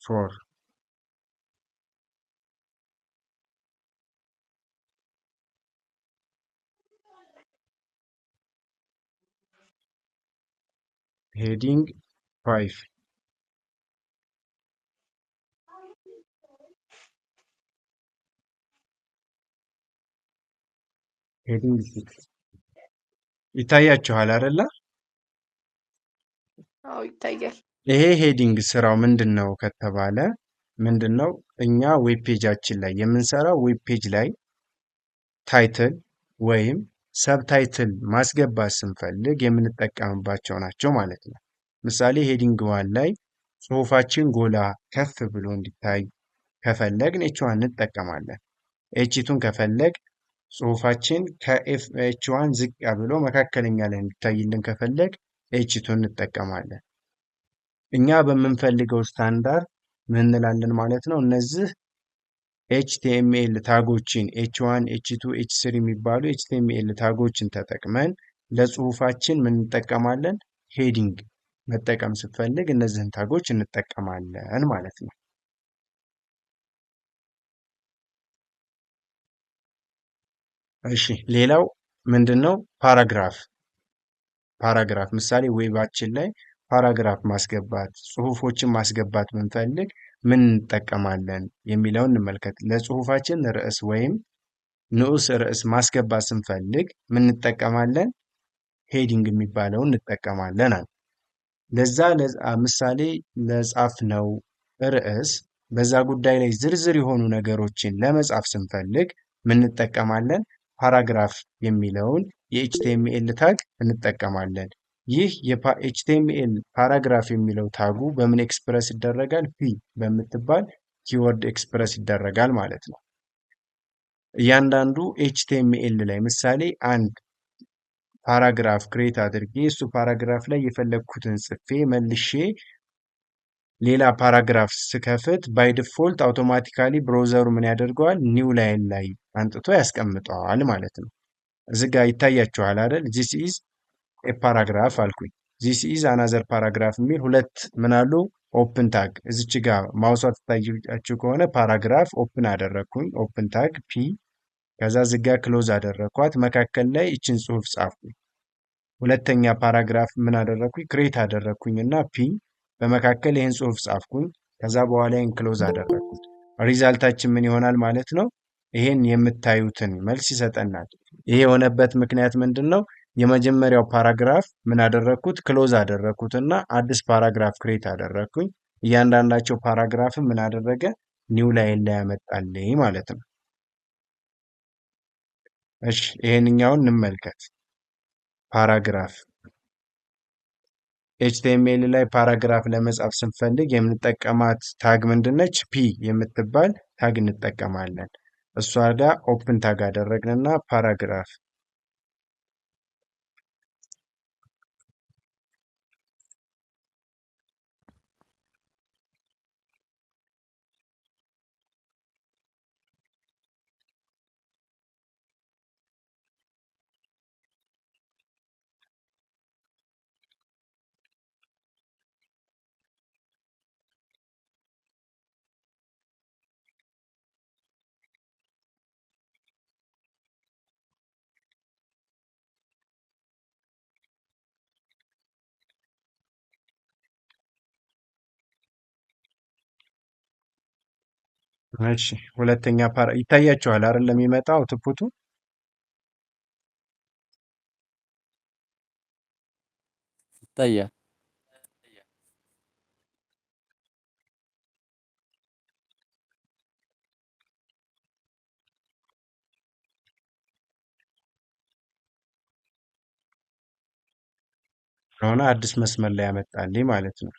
4 ሄዲንግ 5 ሄዲንግ 6 ይታያችኋል አይደለ? አዎ ይታያል። ይሄ ሄዲንግ ስራው ምንድን ነው ከተባለ ምንድን ነው እኛ ዌብ ፔጃችን ላይ የምንሰራው ዌብ ፔጅ ላይ ታይትል ወይም ሰብታይትል ማስገባት ስንፈልግ የምንጠቀምባቸው ናቸው ማለት ነው። ምሳሌ ሄዲንግ ዋን ላይ ጽሁፋችን ጎላ ከፍ ብሎ እንዲታይ ከፈለግን ኤች1 እንጠቀማለን። ኤች2ን ከፈለግ ጽሁፋችን ከኤች1 ዝቅ ብሎ መካከለኛ ላይ እንዲታይልን ከፈለግ ኤች2 እንጠቀማለን። እኛ በምንፈልገው ስታንዳርድ ምን እንላለን ማለት ነው። እነዚህ ኤችቲኤምኤል ታጎችን ኤች1፣ ኤች2፣ ኤች3 የሚባሉ ኤችቲኤምኤል ታጎችን ተጠቅመን ለጽሁፋችን ምን እንጠቀማለን? ሄዲንግ መጠቀም ስንፈልግ እነዚህን ታጎች እንጠቀማለን ማለት ነው። እሺ ሌላው ምንድነው? ፓራግራፍ ምሳሌ ዌባችን ላይ ፓራግራፍ ማስገባት ጽሁፎችን ማስገባት ብንፈልግ ምን እንጠቀማለን የሚለውን እንመልከት። ለጽሁፋችን ርዕስ ወይም ንዑስ ርዕስ ማስገባት ስንፈልግ ምን እንጠቀማለን? ሄዲንግ የሚባለውን እንጠቀማለን አለ። ለዛ ምሳሌ ለጻፍነው ርዕስ በዛ ጉዳይ ላይ ዝርዝር የሆኑ ነገሮችን ለመጻፍ ስንፈልግ ምን እንጠቀማለን? ፓራግራፍ የሚለውን የኤችቲኤምኤል ታግ እንጠቀማለን። ይህ የኤችቲኤምኤል ፓራግራፍ የሚለው ታጉ በምን ኤክስፕረስ ይደረጋል? ፒ በምትባል ኪወርድ ኤክስፕረስ ይደረጋል ማለት ነው። እያንዳንዱ ኤችቲኤምኤል ላይ ምሳሌ አንድ ፓራግራፍ ክሬት አድርጌ እሱ ፓራግራፍ ላይ የፈለግኩትን ጽፌ መልሼ ሌላ ፓራግራፍ ስከፍት ባይ ዲፎልት አውቶማቲካሊ ብሮዘሩ ምን ያደርገዋል? ኒው ላይን ላይ አንጥቶ ያስቀምጠዋል ማለት ነው። እዚህ ጋር ይታያችኋል አይደል? ዚስ ኢዝ ኤ ፓራግራፍ አልኩኝ። ዚስ ኢዝ አናዘር ፓራግራፍ የሚል ሁለት ምን አሉ? ኦፕን ታግ እዚች ጋር ማውሷ ትታያችሁ ከሆነ ፓራግራፍ ኦፕን አደረግኩኝ። ኦፕን ታግ ፒ ከዛ ዝጋ ክሎዝ አደረግኳት። መካከል ላይ ይችን ጽሁፍ ጻፍኩኝ። ሁለተኛ ፓራግራፍ ምን አደረግኩኝ? ክሬት አደረግኩኝ እና ፒ በመካከል ይህን ጽሁፍ ጻፍኩኝ። ከዛ በኋላ ይህን ክሎዝ አደረግኩት። ሪዛልታችን ምን ይሆናል ማለት ነው? ይሄን የምታዩትን መልስ ይሰጠናል። ይሄ የሆነበት ምክንያት ምንድን ነው? የመጀመሪያው ፓራግራፍ ምን አደረግኩት? ክሎዝ አደረግኩት እና አዲስ ፓራግራፍ ክሬት አደረግኩኝ። እያንዳንዳቸው ፓራግራፍን ምን አደረገ? ኒው ላይን ላይ ያመጣልኝ ማለት ነው። እሺ ይሄንኛውን እንመልከት። ፓራግራፍ ኤችቲኤምኤል ላይ ፓራግራፍ ለመጻፍ ስንፈልግ የምንጠቀማት ታግ ምንድነች? ፒ የምትባል ታግ እንጠቀማለን። እሷ ጋር ኦፕን ታግ አደረግንና ፓራግራፍ እሺ ሁለተኛ ይታያችኋል አይደል? ለሚመጣው አውትፑቱ ይታያል። ስለሆነ አዲስ መስመር ላይ ያመጣልኝ ማለት ነው።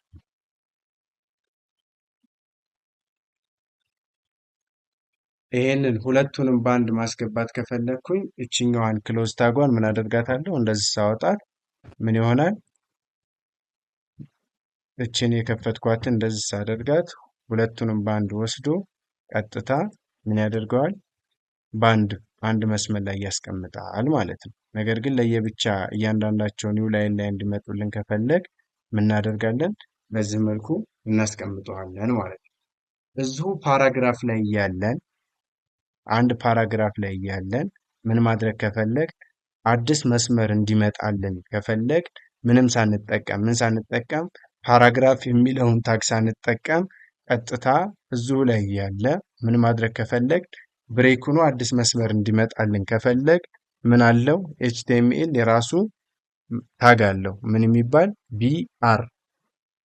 ይሄንን ሁለቱንም ባንድ ማስገባት ከፈለግኩኝ እችኛዋን ክሎዝ ታጓን ምን አደርጋታለሁ? እንደዚህ ሳወጣት ምን ይሆናል? እችን የከፈትኳትን እንደዚህ ሳደርጋት ሁለቱንም ባንድ ወስዶ ቀጥታ ምን ያደርገዋል? አንድ መስመር ላይ ያስቀምጣል ማለት ነው። ነገር ግን ለየብቻ እያንዳንዳቸው ኒው ላይን ላይ እንዲመጡልን ከፈለግ ምን እናደርጋለን? በዚህ መልኩ እናስቀምጠዋለን ማለት ነው። እዚሁ ፓራግራፍ ላይ እያለን አንድ ፓራግራፍ ላይ እያለን ምን ማድረግ ከፈለግ አዲስ መስመር እንዲመጣልን ከፈለግ ምንም ሳንጠቀም ምን ሳንጠቀም ፓራግራፍ የሚለውን ታግ ሳንጠቀም ቀጥታ እዚሁ ላይ ያለ ምን ማድረግ ከፈለግ ብሬክ ሆኖ አዲስ መስመር እንዲመጣልን ከፈለግ ምን አለው ኤችቲኤምኤል የራሱ ታግ አለው። ምን የሚባል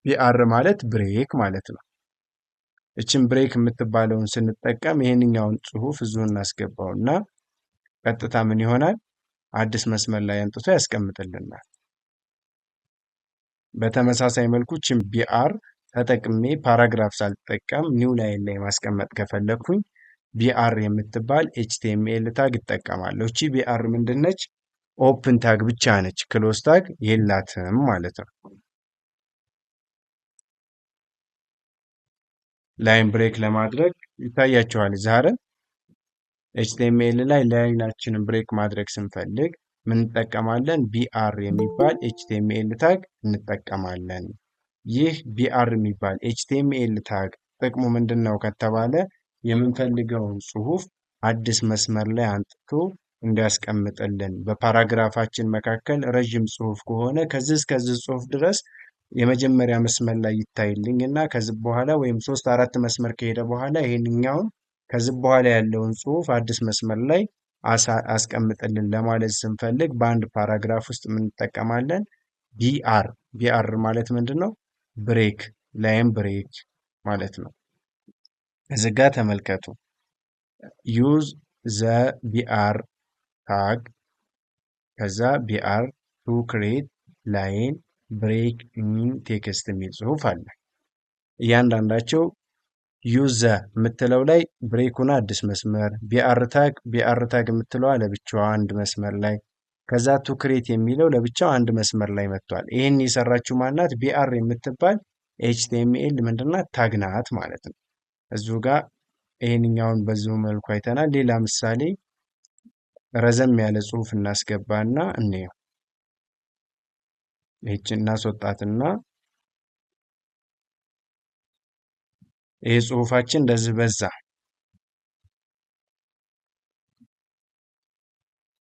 ቢአር ማለት ብሬክ ማለት ነው። እችን ብሬክ የምትባለውን ስንጠቀም ይሄንኛውን ጽሁፍ እዚሁ እናስገባውና ቀጥታ ምን ይሆናል አዲስ መስመር ላይ አንጥቶ ያስቀምጥልናል። በተመሳሳይ መልኩ እችን ቢአር ተጠቅሜ ፓራግራፍ ሳልጠቀም ኒው ላይን ላይ ማስቀመጥ ከፈለኩኝ ቢአር የምትባል ኤችቲኤምኤል ታግ እጠቀማለሁ። እቺ ቢአር ምንድነች? ኦፕን ታግ ብቻ ነች፣ ክሎዝ ታግ የላትም ማለት ነው። ላይን ብሬክ ለማድረግ ይታያችኋል ዛሬ ኤችቲኤምኤል ላይ ላይናችንን ብሬክ ማድረግ ስንፈልግ ምን እንጠቀማለን? ቢአር የሚባል ኤችቲኤምኤል ታግ እንጠቀማለን። ይህ ቢአር የሚባል ኤችቲኤምኤል ታግ ጥቅሙ ምንድን ነው ከተባለ የምንፈልገውን ጽሁፍ አዲስ መስመር ላይ አንጥቶ እንዲያስቀምጥልን፣ በፓራግራፋችን መካከል ረዥም ጽሁፍ ከሆነ ከዚህ እስከዚህ ጽሁፍ ድረስ የመጀመሪያ መስመር ላይ ይታይልኝ እና ከዚህ በኋላ ወይም 3-4 መስመር ከሄደ በኋላ ይሄንኛውን ከዚህ በኋላ ያለውን ጽሁፍ አዲስ መስመር ላይ አስቀምጥልን ለማለት ስንፈልግ በአንድ ፓራግራፍ ውስጥ እንጠቀማለን ቢአር ማለት ምንድን ነው? ብሬክ፣ ላይን ብሬክ ማለት ነው። እዚህ ጋር ተመልከቱ። ዩዝ ዘ ቢአር ታግ ከዛ ቢአር ቱ ክሬት ላይን ብሬክ ኢን ቴክስት የሚል ጽሁፍ አለ። እያንዳንዳቸው ዩዘ የምትለው ላይ ብሬኩን አዲስ መስመር፣ ቢአር ታግ የምትለዋ ለብቻዋ አንድ መስመር ላይ፣ ከዛ ቱ ክሬት የሚለው ለብቻው አንድ መስመር ላይ መጥቷል። ይህን የሰራችው ማናት? ቢአር የምትባል ኤችቲኤምኤል ምንድናት? ታግ ናት ማለት ነው። እዚሁ ጋር ይህንኛውን በዚሁ መልኩ አይተናል። ሌላ ምሳሌ ረዘም ያለ ጽሁፍ እናስገባና እንየው። ይህችን እናስወጣትና ይህ ጽሁፋችን እንደዚህ በዛ።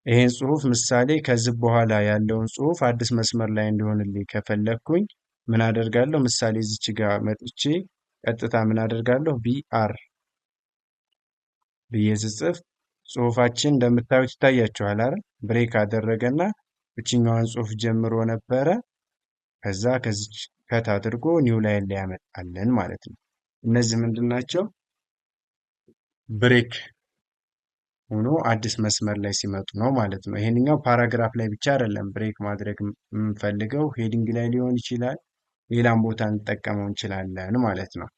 ይህን ጽሁፍ ምሳሌ ከዚህ በኋላ ያለውን ጽሁፍ አዲስ መስመር ላይ እንዲሆንልኝ ከፈለግኩኝ ምን አደርጋለሁ? ምሳሌ እዚች ጋር መጥቼ ቀጥታ ምን አደርጋለሁ? ቢአር ብዬ ስጽፍ ጽሁፋችን እንደምታዩት ይታያችኋል አይደል? ብሬክ አደረገና እችኛዋን ጽሁፍ ጀምሮ ነበረ። ከዛ ከዚች ከት አድርጎ ኒው ላይን ላይ ያመጣልን ማለት ነው። እነዚህ ምንድን ናቸው? ብሬክ ሆኖ አዲስ መስመር ላይ ሲመጡ ነው ማለት ነው። ይሄንኛው ፓራግራፍ ላይ ብቻ አይደለም ብሬክ ማድረግ የምንፈልገው፣ ሄዲንግ ላይ ሊሆን ይችላል፣ ሌላም ቦታ እንጠቀመው እንችላለን ማለት ነው።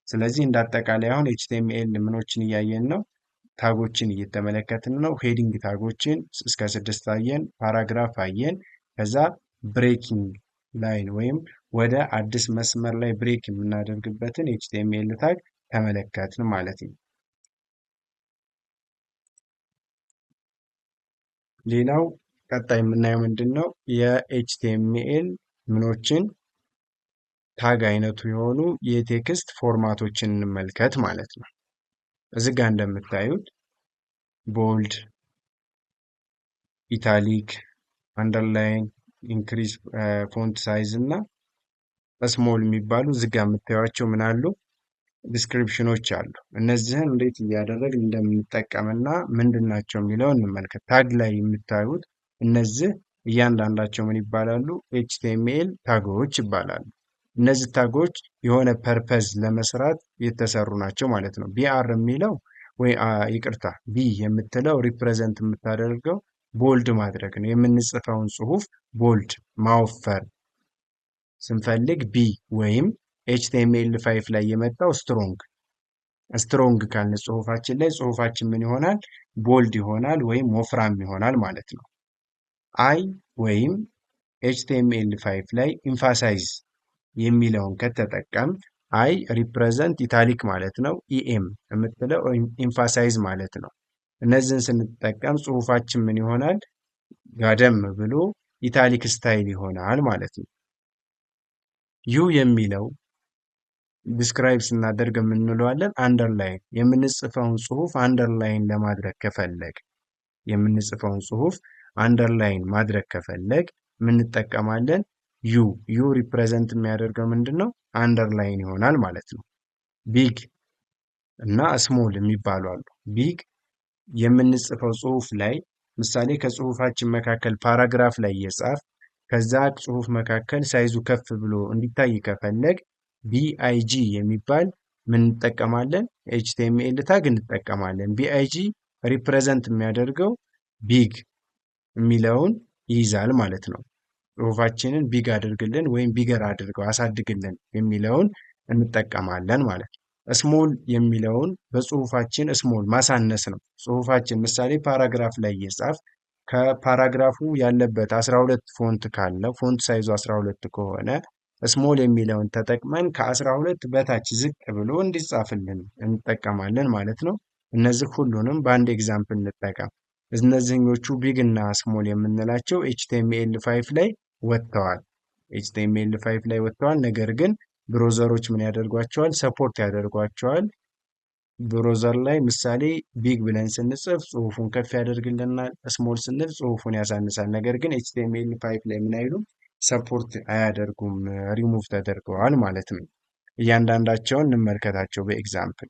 ስለዚህ እንደ አጠቃላይ አሁን ኤችቲኤምኤል ምኖችን እያየን ነው፣ ታጎችን እየተመለከትን ነው። ሄዲንግ ታጎችን እስከ 6 አየን፣ ፓራግራፍ አየን። ከዛ ብሬኪንግ ላይን ወይም ወደ አዲስ መስመር ላይ ብሬክ የምናደርግበትን ኤችቲኤምኤል ታግ ተመለከትን ማለት ነው። ሌላው ቀጣይ የምናየው ምንድን ነው? የኤችቲኤምኤል ምኖችን ታግ አይነቱ የሆኑ የቴክስት ፎርማቶችን እንመልከት ማለት ነው። እዚህ ጋር እንደምታዩት ቦልድ፣ ኢታሊክ፣ አንደርላይን፣ ኢንክሪዝ ፎንት ሳይዝ እና ስሞል የሚባሉ እዚህ ጋር የምታዩቸው ምን አሉ? ዲስክሪፕሽኖች አሉ። እነዚህን እንዴት እያደረግን እንደምንጠቀምና ምንድን ናቸው የሚለው እንመልከት። ታግ ላይ የምታዩት እነዚህ እያንዳንዳቸው ምን ይባላሉ? ኤችቲኤምኤል ታጎች ይባላሉ። እነዚህ ታጎች የሆነ ፐርፐዝ ለመስራት የተሰሩ ናቸው ማለት ነው። ቢአር የሚለው ወይ ይቅርታ ቢ የምትለው ሪፕሬዘንት የምታደርገው ቦልድ ማድረግ ነው። የምንጽፈውን ጽሁፍ ቦልድ ማወፈር ስንፈልግ ቢ ወይም ኤችቲኤምኤል 5 ላይ የመጣው ስትሮንግ ካልን ጽሁፋችን ላይ ጽሁፋችን ምን ይሆናል? ቦልድ ይሆናል ወይም ወፍራም ይሆናል ማለት ነው። አይ ወይም ኤችቲኤምኤል 5 ላይ ኢንፋሳይዝ የሚለውን ከተጠቀም አይ ሪፕሬዘንት ኢታሊክ ማለት ነው። ኢኤም የምትለው ኢንፋሳይዝ ማለት ነው። እነዚህን ስንጠቀም ጽሁፋችን ምን ይሆናል? ጋደም ብሎ ኢታሊክ ስታይል ይሆናል ማለት ነው። ዩ የሚለው ዲስክራይብ ስናደርግ የምንለዋለን አንደርላይን። የምንጽፈውን ጽሁፍ አንደርላይን ለማድረግ ከፈለግ የምንጽፈውን ጽሁፍ አንደርላይን ማድረግ ከፈለግ ምን እንጠቀማለን? ዩ ሪፕሬዘንት የሚያደርገው ምንድን ነው? አንደርላይን ይሆናል ማለት ነው። ቢግ እና ስሞል የሚባሉ አሉ። ቢግ የምንጽፈው ጽሁፍ ላይ ምሳሌ ከጽሁፋችን መካከል ፓራግራፍ ላይ የጻፍ ከዛ ጽሁፍ መካከል ሳይዙ ከፍ ብሎ እንዲታይ ከፈለግ ቢአይጂ የሚባል ምን እንጠቀማለን? ኤችቲኤምኤል ታግ እንጠቀማለን። ቢአይጂ ሪፕሬዘንት የሚያደርገው ቢግ የሚለውን ይይዛል ማለት ነው። ጽሁፋችንን ቢግ አድርግልን ወይም ቢገር አድርገው አሳድግልን የሚለውን እንጠቀማለን ማለት ነው። ስሞል የሚለውን በጽሁፋችን ስሞል ማሳነስ ነው። ጽሁፋችን ምሳሌ ፓራግራፍ ላይ የጻፍ ከፓራግራፉ ያለበት 12 ፎንት ካለ ፎንት ሳይዙ 12 ከሆነ ስሞል የሚለውን ተጠቅመን ከ12 በታች ዝቅ ብሎ እንዲጻፍልን እንጠቀማለን ማለት ነው። እነዚህ ሁሉንም በአንድ ኤግዛምፕል እንጠቀም። እነዚህኞቹ ቢግ እና ስሞል የምንላቸው ኤችቲኤምኤል5 ላይ ወጥተዋል። ኤችቲኤምኤል5 ላይ ወጥተዋል። ነገር ግን ብሮዘሮች ምን ያደርጓቸዋል? ሰፖርት ያደርጓቸዋል። ብሮዘር ላይ ምሳሌ ቢግ ብለን ስንጽፍ ጽሁፉን ከፍ ያደርግልናል፣ ስሞል ስንል ጽሁፉን ያሳንሳል። ነገር ግን ኤችቲኤምኤል5 ላይ ምን አይሉም? ሰፖርት አያደርጉም፣ ሪሙቭ ተደርገዋል ማለት ነው። እያንዳንዳቸውን እንመልከታቸው በኤግዛምፕል።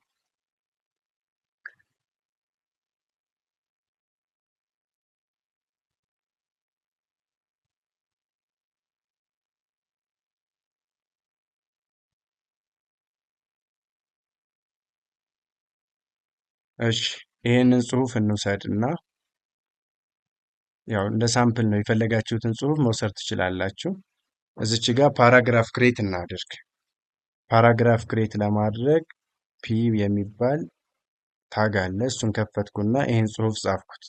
እሺ ይህንን ጽሁፍ እንውሰድና ያው እንደ ሳምፕል ነው፣ የፈለጋችሁትን ጽሁፍ መውሰድ ትችላላችሁ። እዚች ጋር ፓራግራፍ ክሬት እናድርግ። ፓራግራፍ ክሬት ለማድረግ ፒ የሚባል ታግ አለ። እሱን ከፈትኩና ይህን ጽሁፍ ጻፍኩት።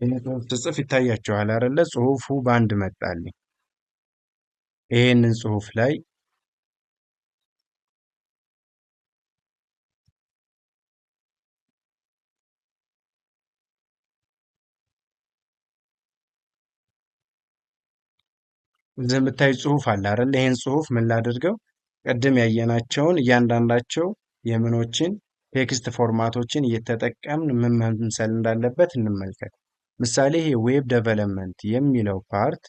ይህን ጽሁፍ ስጽፍ ይታያችኋል አይደለ? ጽሁፉ በአንድ መጣልኝ። ይህንን ጽሁፍ ላይ እዚህ የምታይ ጽሁፍ አለ አይደለ? ይህን ጽሁፍ ምን ላድርገው? ቅድም ያየናቸውን እያንዳንዳቸው የምኖችን ቴክስት ፎርማቶችን እየተጠቀምን ምን መምሰል እንዳለበት እንመልከት። ምሳሌ ይሄ ዌብ ዴቨሎፕመንት የሚለው ፓርት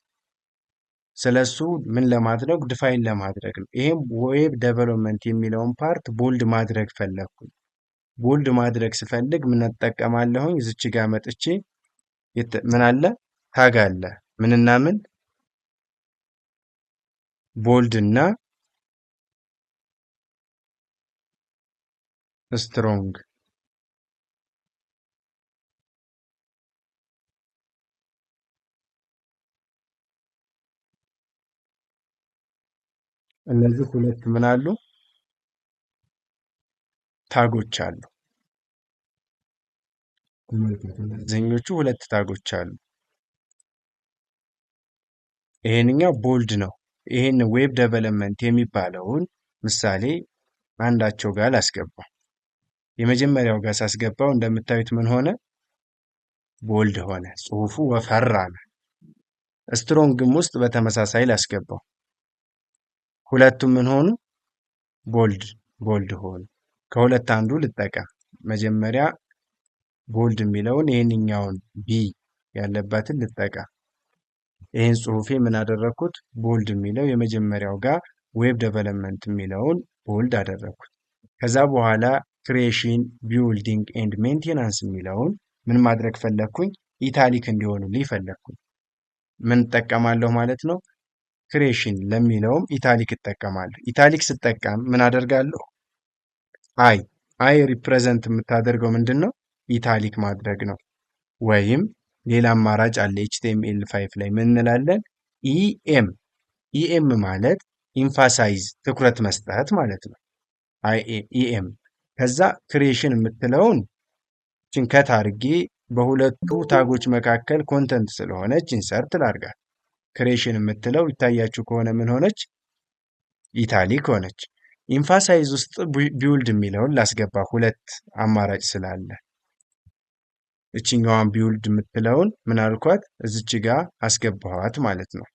ስለሱ ምን ለማድረግ ዲፋይን ለማድረግ ነው። ይሄም ዌብ ዴቨሎፕመንት የሚለውን ፓርት ቦልድ ማድረግ ፈለግኩኝ። ቦልድ ማድረግ ስፈልግ ምን እጠቀማለሁኝ? እዚች ጋር መጥቼ ምን አለ? ታግ አለ። ምንና ምን? ቦልድ እና ስትሮንግ። እነዚህ ሁለት ምን አሉ? ታጎች አሉ። እነዚህኞቹ ሁለት ታጎች አሉ። ይሄንኛው ቦልድ ነው። ይሄን ዌብ ዴቨሎፕመንት የሚባለውን ምሳሌ አንዳቸው ጋር ላስገባው። የመጀመሪያው ጋር ሳስገባው እንደምታዩት ምን ሆነ? ቦልድ ሆነ። ጽሁፉ ወፈር አለ። ስትሮንግም ውስጥ በተመሳሳይ ላስገባው። ሁለቱም ምን ሆኑ? ቦልድ ሆኑ። ከሁለት አንዱ ልጠቀም። መጀመሪያ ቦልድ የሚለውን ይሄንኛውን ቢ ያለበትን ልጠቀም። ይህን ጽሁፌ ምን አደረግኩት? ቦልድ የሚለው የመጀመሪያው ጋር ዌብ ዴቨሎፕመንት የሚለውን ቦልድ አደረግኩት። ከዛ በኋላ ክሬሽን ቢውልዲንግ ኤንድ ሜንቴናንስ የሚለውን ምን ማድረግ ፈለግኩኝ? ኢታሊክ እንዲሆኑልኝ ፈለግኩኝ። ምን እጠቀማለሁ ማለት ነው? ክሬሽን ለሚለውም ኢታሊክ እጠቀማለሁ። ኢታሊክ ስጠቀም ምን አደርጋለሁ? አይ ሪፕሬዘንት የምታደርገው ምንድን ነው? ኢታሊክ ማድረግ ነው። ወይም ሌላ አማራጭ አለ። ኤችቲኤምኤል5 ላይ ምን እንላለን? ኢኤም ማለት ኢንፋሳይዝ ትኩረት መስጠት ማለት ነው። ኢኤም ከዛ ክሬሽን የምትለውን ጭንከት አድርጌ በሁለቱ ታጎች መካከል ኮንተንት ስለሆነች ኢንሰርት ላድርጋት። ክሬሽን የምትለው ይታያችሁ ከሆነ ምን ሆነች? ኢታሊክ ሆነች። ኢንፋሳይዝ ውስጥ ቢውልድ የሚለውን ላስገባ፣ ሁለት አማራጭ ስላለ እችኛዋን ቢውልድ የምትለውን ምን አልኳት? እዚች ጋር አስገባኋት ማለት ነው።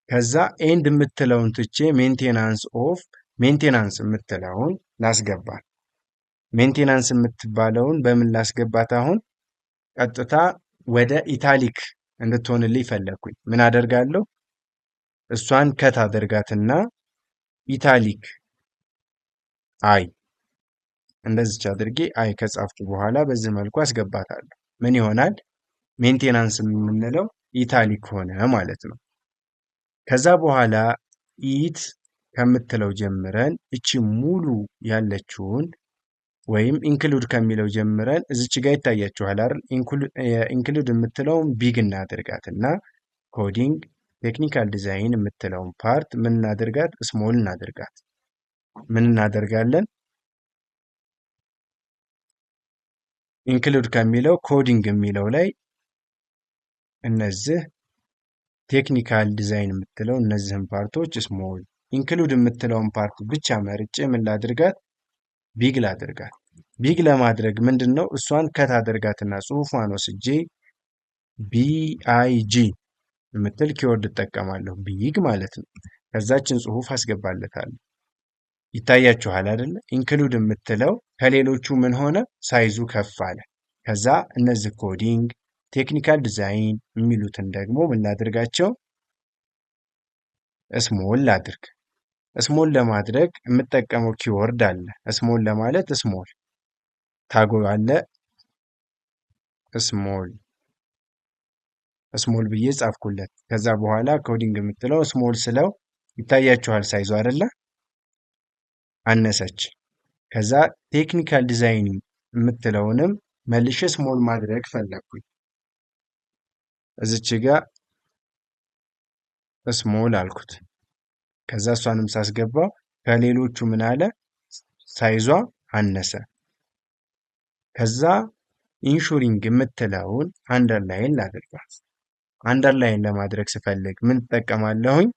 ከዛ ኤንድ የምትለውን ትቼ ሜንቴናንስ ኦፍ ሜንቴናንስ የምትለውን ላስገባት። ሜንቴናንስ የምትባለውን በምን ላስገባት? አሁን ቀጥታ ወደ ኢታሊክ እንድትሆንልኝ ፈለግኩኝ። ምን አደርጋለሁ? እሷን ከት አደርጋትና ኢታሊክ አይ እንደዚች አድርጌ አይ ከጻፍኩ በኋላ በዚህ መልኩ አስገባታለሁ። ምን ይሆናል? ሜንቴናንስ የምንለው ኢታሊክ ሆነ ማለት ነው። ከዛ በኋላ ኢት ከምትለው ጀምረን እቺ ሙሉ ያለችውን ወይም ኢንክሉድ ከሚለው ጀምረን እዚች ጋር ይታያችኋል አይደል? ኢንክሉድ የምትለውን ቢግ እናደርጋትና ኮዲንግ ቴክኒካል ዲዛይን የምትለውን ፓርት ምን እናደርጋት? ስሞል እናደርጋት። ምን እናደርጋለን? ኢንክሉድ ከሚለው ኮዲንግ የሚለው ላይ እነዚህ ቴክኒካል ዲዛይን የምትለው እነዚህን ፓርቶች ስሞል፣ ኢንክሉድ የምትለውን ፓርት ብቻ መርጬ ምን ላድርጋት? ቢግ ላድርጋት። ቢግ ለማድረግ ምንድን ነው? እሷን ከት አድርጋትና ጽሁፏን ወስጄ ቢአይጂ የምትል ኪወርድ እጠቀማለሁ። ቢግ ማለት ነው። ከዛችን ጽሁፍ አስገባለታለሁ። ይታያችኋል አይደለ? ኢንክሉድ የምትለው ከሌሎቹ ምን ሆነ? ሳይዙ ከፍ አለ። ከዛ እነዚህ ኮዲንግ ቴክኒካል ዲዛይን የሚሉትን ደግሞ ምን ላድርጋቸው? ስሞል ላድርግ። ስሞል ለማድረግ የምጠቀመው ኪወርድ አለ። ስሞል ለማለት ስሞል ታጎ አለ። ስሞል ብዬ ጻፍኩለት። ከዛ በኋላ ኮዲንግ የምትለው ስሞል ስለው ይታያችኋል ሳይዙ አይደለ? አነሰች። ከዛ ቴክኒካል ዲዛይን የምትለውንም መልሼ ስሞል ማድረግ ፈለግኩኝ። እዚች ጋ ስሞል አልኩት። ከዛ እሷንም ሳስገባው ከሌሎቹ ምን አለ? ሳይዟ አነሰ። ከዛ ኢንሹሪንግ የምትለውን አንደርላይን ላድርጋት። አንደርላይን ለማድረግ ስፈልግ ምን እጠቀማለሁኝ?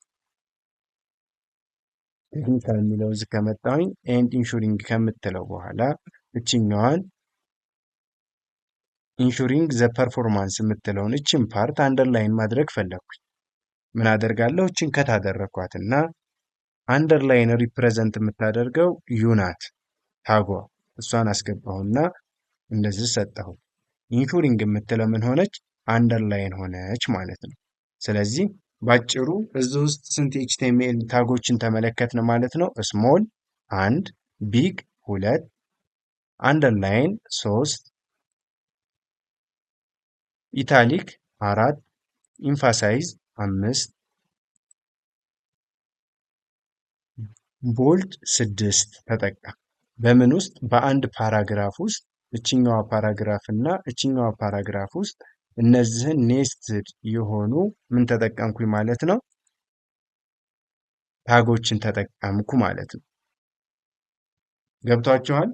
ቴክኒካል የሚለው እዚህ ከመጣሁኝ ኤንድ ኢንሹሪንግ ከምትለው በኋላ እችኛዋን ኢንሹሪንግ ዘ ፐርፎርማንስ የምትለውን እችን ፓርት አንደርላይን ማድረግ ፈለግኩኝ። ምን አደርጋለሁ? እችን ከታደረኳትና አንደርላይን ሪፕሬዘንት የምታደርገው ዩናት ታጓ እሷን አስገባሁና እንደዚህ ሰጠሁ። ኢንሹሪንግ የምትለው ምን ሆነች? አንደርላይን ሆነች ማለት ነው። ስለዚህ ባጭሩ እዚህ ውስጥ ስንት ኤችቲኤምኤል ታጎችን ተመለከትን ማለት ነው? ስሞል 1፣ ቢግ 2፣ አንደርላይን 3፣ ኢታሊክ 4፣ ኢንፋሳይዝ 5፣ ቦልድ 6 ተጠቃ። በምን ውስጥ? በአንድ ፓራግራፍ ውስጥ እችኛዋ ፓራግራፍ እና እችኛዋ ፓራግራፍ ውስጥ እነዚህን ኔስትድ የሆኑ ምን ተጠቀምኩኝ ማለት ነው? ታጎችን ተጠቀምኩ ማለት ነው። ገብቷችኋል?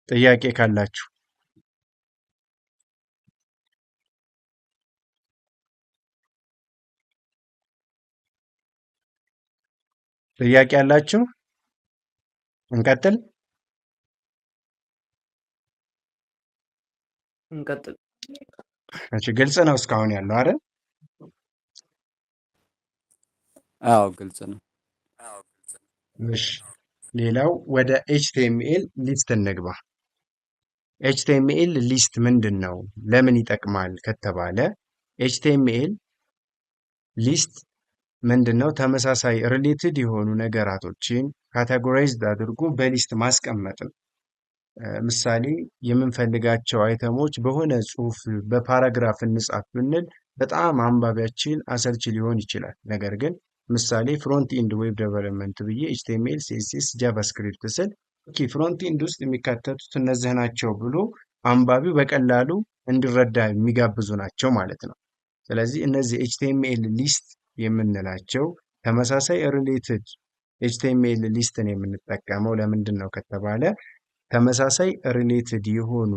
ጥያቄ ካላችሁ ጥያቄ ያላችሁ እንቀጥል? እንቀጥል። እሺ፣ ግልጽ ነው እስካሁን ያለው አይደል? አዎ ግልጽ ነው። እሺ፣ ሌላው ወደ ኤችቲኤምኤል ሊስት እንግባ። ኤችቲኤምኤል ሊስት ምንድን ነው? ለምን ይጠቅማል ከተባለ ኤችቲኤምኤል ሊስት ምንድን ነው? ተመሳሳይ ሪሌትድ የሆኑ ነገራቶችን ካቴጎራይዝድ አድርጎ በሊስት ማስቀመጥ ነው። ምሳሌ የምንፈልጋቸው አይተሞች በሆነ ጽሁፍ በፓራግራፍ እንጻፍ ብንል በጣም አንባቢያችን አሰልቺ ሊሆን ይችላል። ነገር ግን ምሳሌ ፍሮንት ኢንድ ዌብ ዴቨሎፕመንት ብዬ ኤችቲኤምኤል፣ ሲኤስኤስ፣ ጃቫስክሪፕት ስል ፍሮንት ኢንድ ውስጥ የሚካተቱት እነዚህ ናቸው ብሎ አንባቢው በቀላሉ እንዲረዳ የሚጋብዙ ናቸው ማለት ነው። ስለዚህ እነዚህ ኤችቲኤምኤል ሊስት የምንላቸው ተመሳሳይ ሪሌትድ ኤችቲኤምኤል ሊስትን የምንጠቀመው ለምንድን ነው ከተባለ ተመሳሳይ ሪሌትድ የሆኑ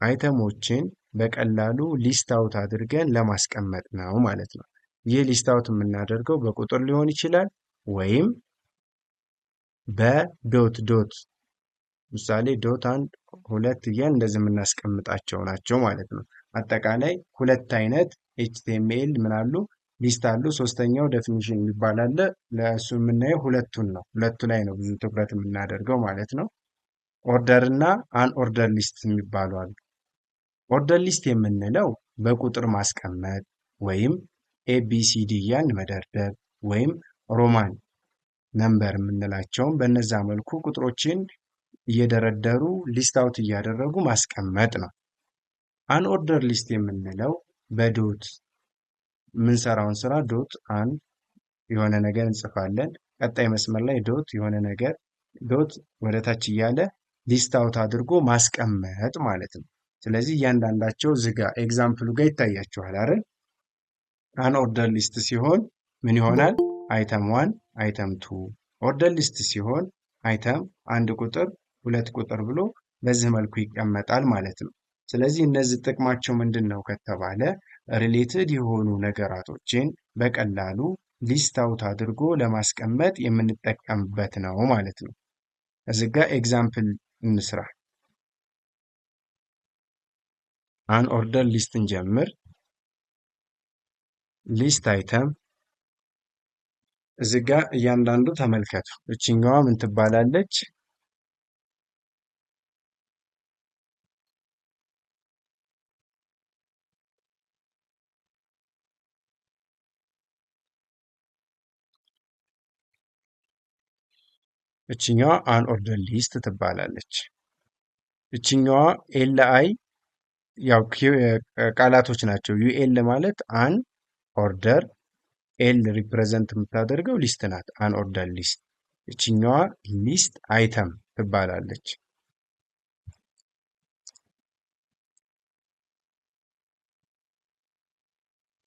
አይተሞችን በቀላሉ ሊስት አውት አድርገን ለማስቀመጥ ነው ማለት ነው። ይህ ሊስት አውት የምናደርገው በቁጥር ሊሆን ይችላል ወይም በዶት ዶት፣ ምሳሌ ዶት 1 2 እያል እንደዚህ የምናስቀምጣቸው ናቸው ማለት ነው። አጠቃላይ ሁለት አይነት ኤችቲኤምኤል ምን አሉ? ሊስት አሉ። ሶስተኛው ዴፊኒሽን የሚባል አለ። ለእሱ የምናየው ሁለቱን ነው። ሁለቱ ላይ ነው ብዙ ትኩረት የምናደርገው ማለት ነው። ኦርደር እና አንኦርደር ሊስት የሚባሉ አሉ። ኦርደር ሊስት የምንለው በቁጥር ማስቀመጥ ወይም ኤቢሲዲ ያን መደርደር ወይም ሮማን ነምበር የምንላቸውን በነዛ መልኩ ቁጥሮችን እየደረደሩ ሊስት አውት እያደረጉ ማስቀመጥ ነው። አንኦርደር ሊስት የምንለው በዶት የምንሰራውን ስራ ዶት አንድ የሆነ ነገር እንጽፋለን። ቀጣይ መስመር ላይ ዶት የሆነ ነገር ዶት ወደ ታች እያለ ሊስት አውት አድርጎ ማስቀመጥ ማለት ነው። ስለዚህ እያንዳንዳቸው ዝጋ ኤግዛምፕሉ ጋር ይታያችኋል አይደል? አንኦርደር ሊስት ሲሆን ምን ይሆናል? አይተም 1 አይተም 2። ኦርደር ሊስት ሲሆን አይተም 1 ቁጥር 2 ቁጥር ብሎ በዚህ መልኩ ይቀመጣል ማለት ነው። ስለዚህ እነዚህ ጥቅማቸው ምንድን ነው ከተባለ ሪሌትድ የሆኑ ነገራቶችን በቀላሉ ሊስት አውት አድርጎ ለማስቀመጥ የምንጠቀምበት ነው ማለት ነው። እዚህ ጋር ኤግዛምፕል እንስራ። አንኦርደር ሊስት እንጀምር። ሊስት አይተም እዚህ ጋር እያንዳንዱ ተመልከቱ። እችኛዋ ምን ትባላለች? እችኛዋ አንኦርደር ሊስት ትባላለች። እችኛዋ ኤል አይ ያው ቃላቶች ናቸው። ዩኤል ማለት አን ኦርደር፣ ኤል ሪፕሬዘንት የምታደርገው ሊስት ናት። አንኦርደር ሊስት። እችኛዋ ሊስት አይተም ትባላለች።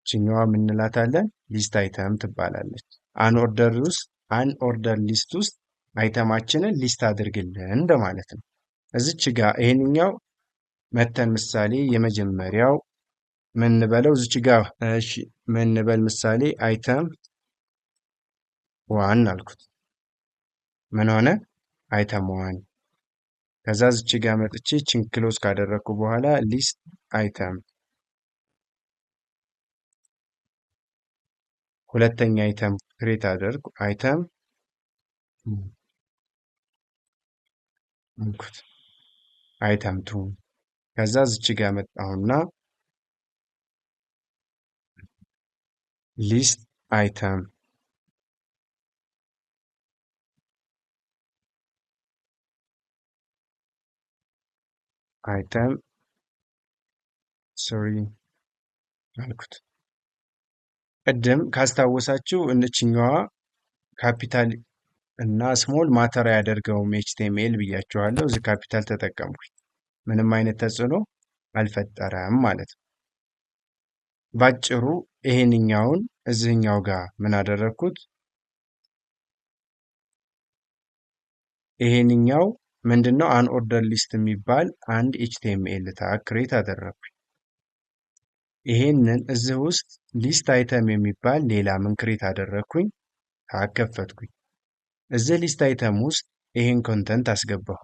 እችኛዋ ምንላታለን? ሊስት አይተም ትባላለች። አንኦርደር ሊስት ውስጥ አይተማችንን ሊስት አድርግልን እንደማለት ነው። እዚች ጋር ይሄንኛው መተን ምሳሌ የመጀመሪያው ምንበለው እዚች ጋር እሺ፣ ምንበል ምሳሌ አይተም 1 አልኩት። ምን ሆነ? አይተም 1። ከዛ እዚች ጋር መጥቼ ቺን ክሎዝ ካደረግኩ በኋላ ሊስት አይተም ሁለተኛ አይተም ክሬት አደርጉ አይተም አልኩት አይተም 2። ከዛ እዚች ጋር መጣሁና ሊስት አይተም ሶሪ አልኩት። ቅድም ካስታወሳችሁ እነችኛዋ ካፒታል እና ስሞል ማተር ያደርገውም ኤችቲኤምኤል ብያችኋለሁ። እዚህ ካፒታል ተጠቀምኩኝ። ምንም አይነት ተጽዕኖ አልፈጠረም ማለት ነው። ባጭሩ ይሄንኛውን እዚህኛው ጋር ምን አደረግኩት? ይሄንኛው ምንድነው? አንኦርደር ሊስት የሚባል አንድ ኤችቲኤምኤል ታግ ክሬት አደረግኩኝ። ይሄንን እዚህ ውስጥ ሊስት አይተም የሚባል ሌላ ምን ክሬት አደረግኩኝ? ታግ ከፈትኩኝ። እዚህ ሊስት አይተም ውስጥ ይሄን ኮንተንት አስገባሁ።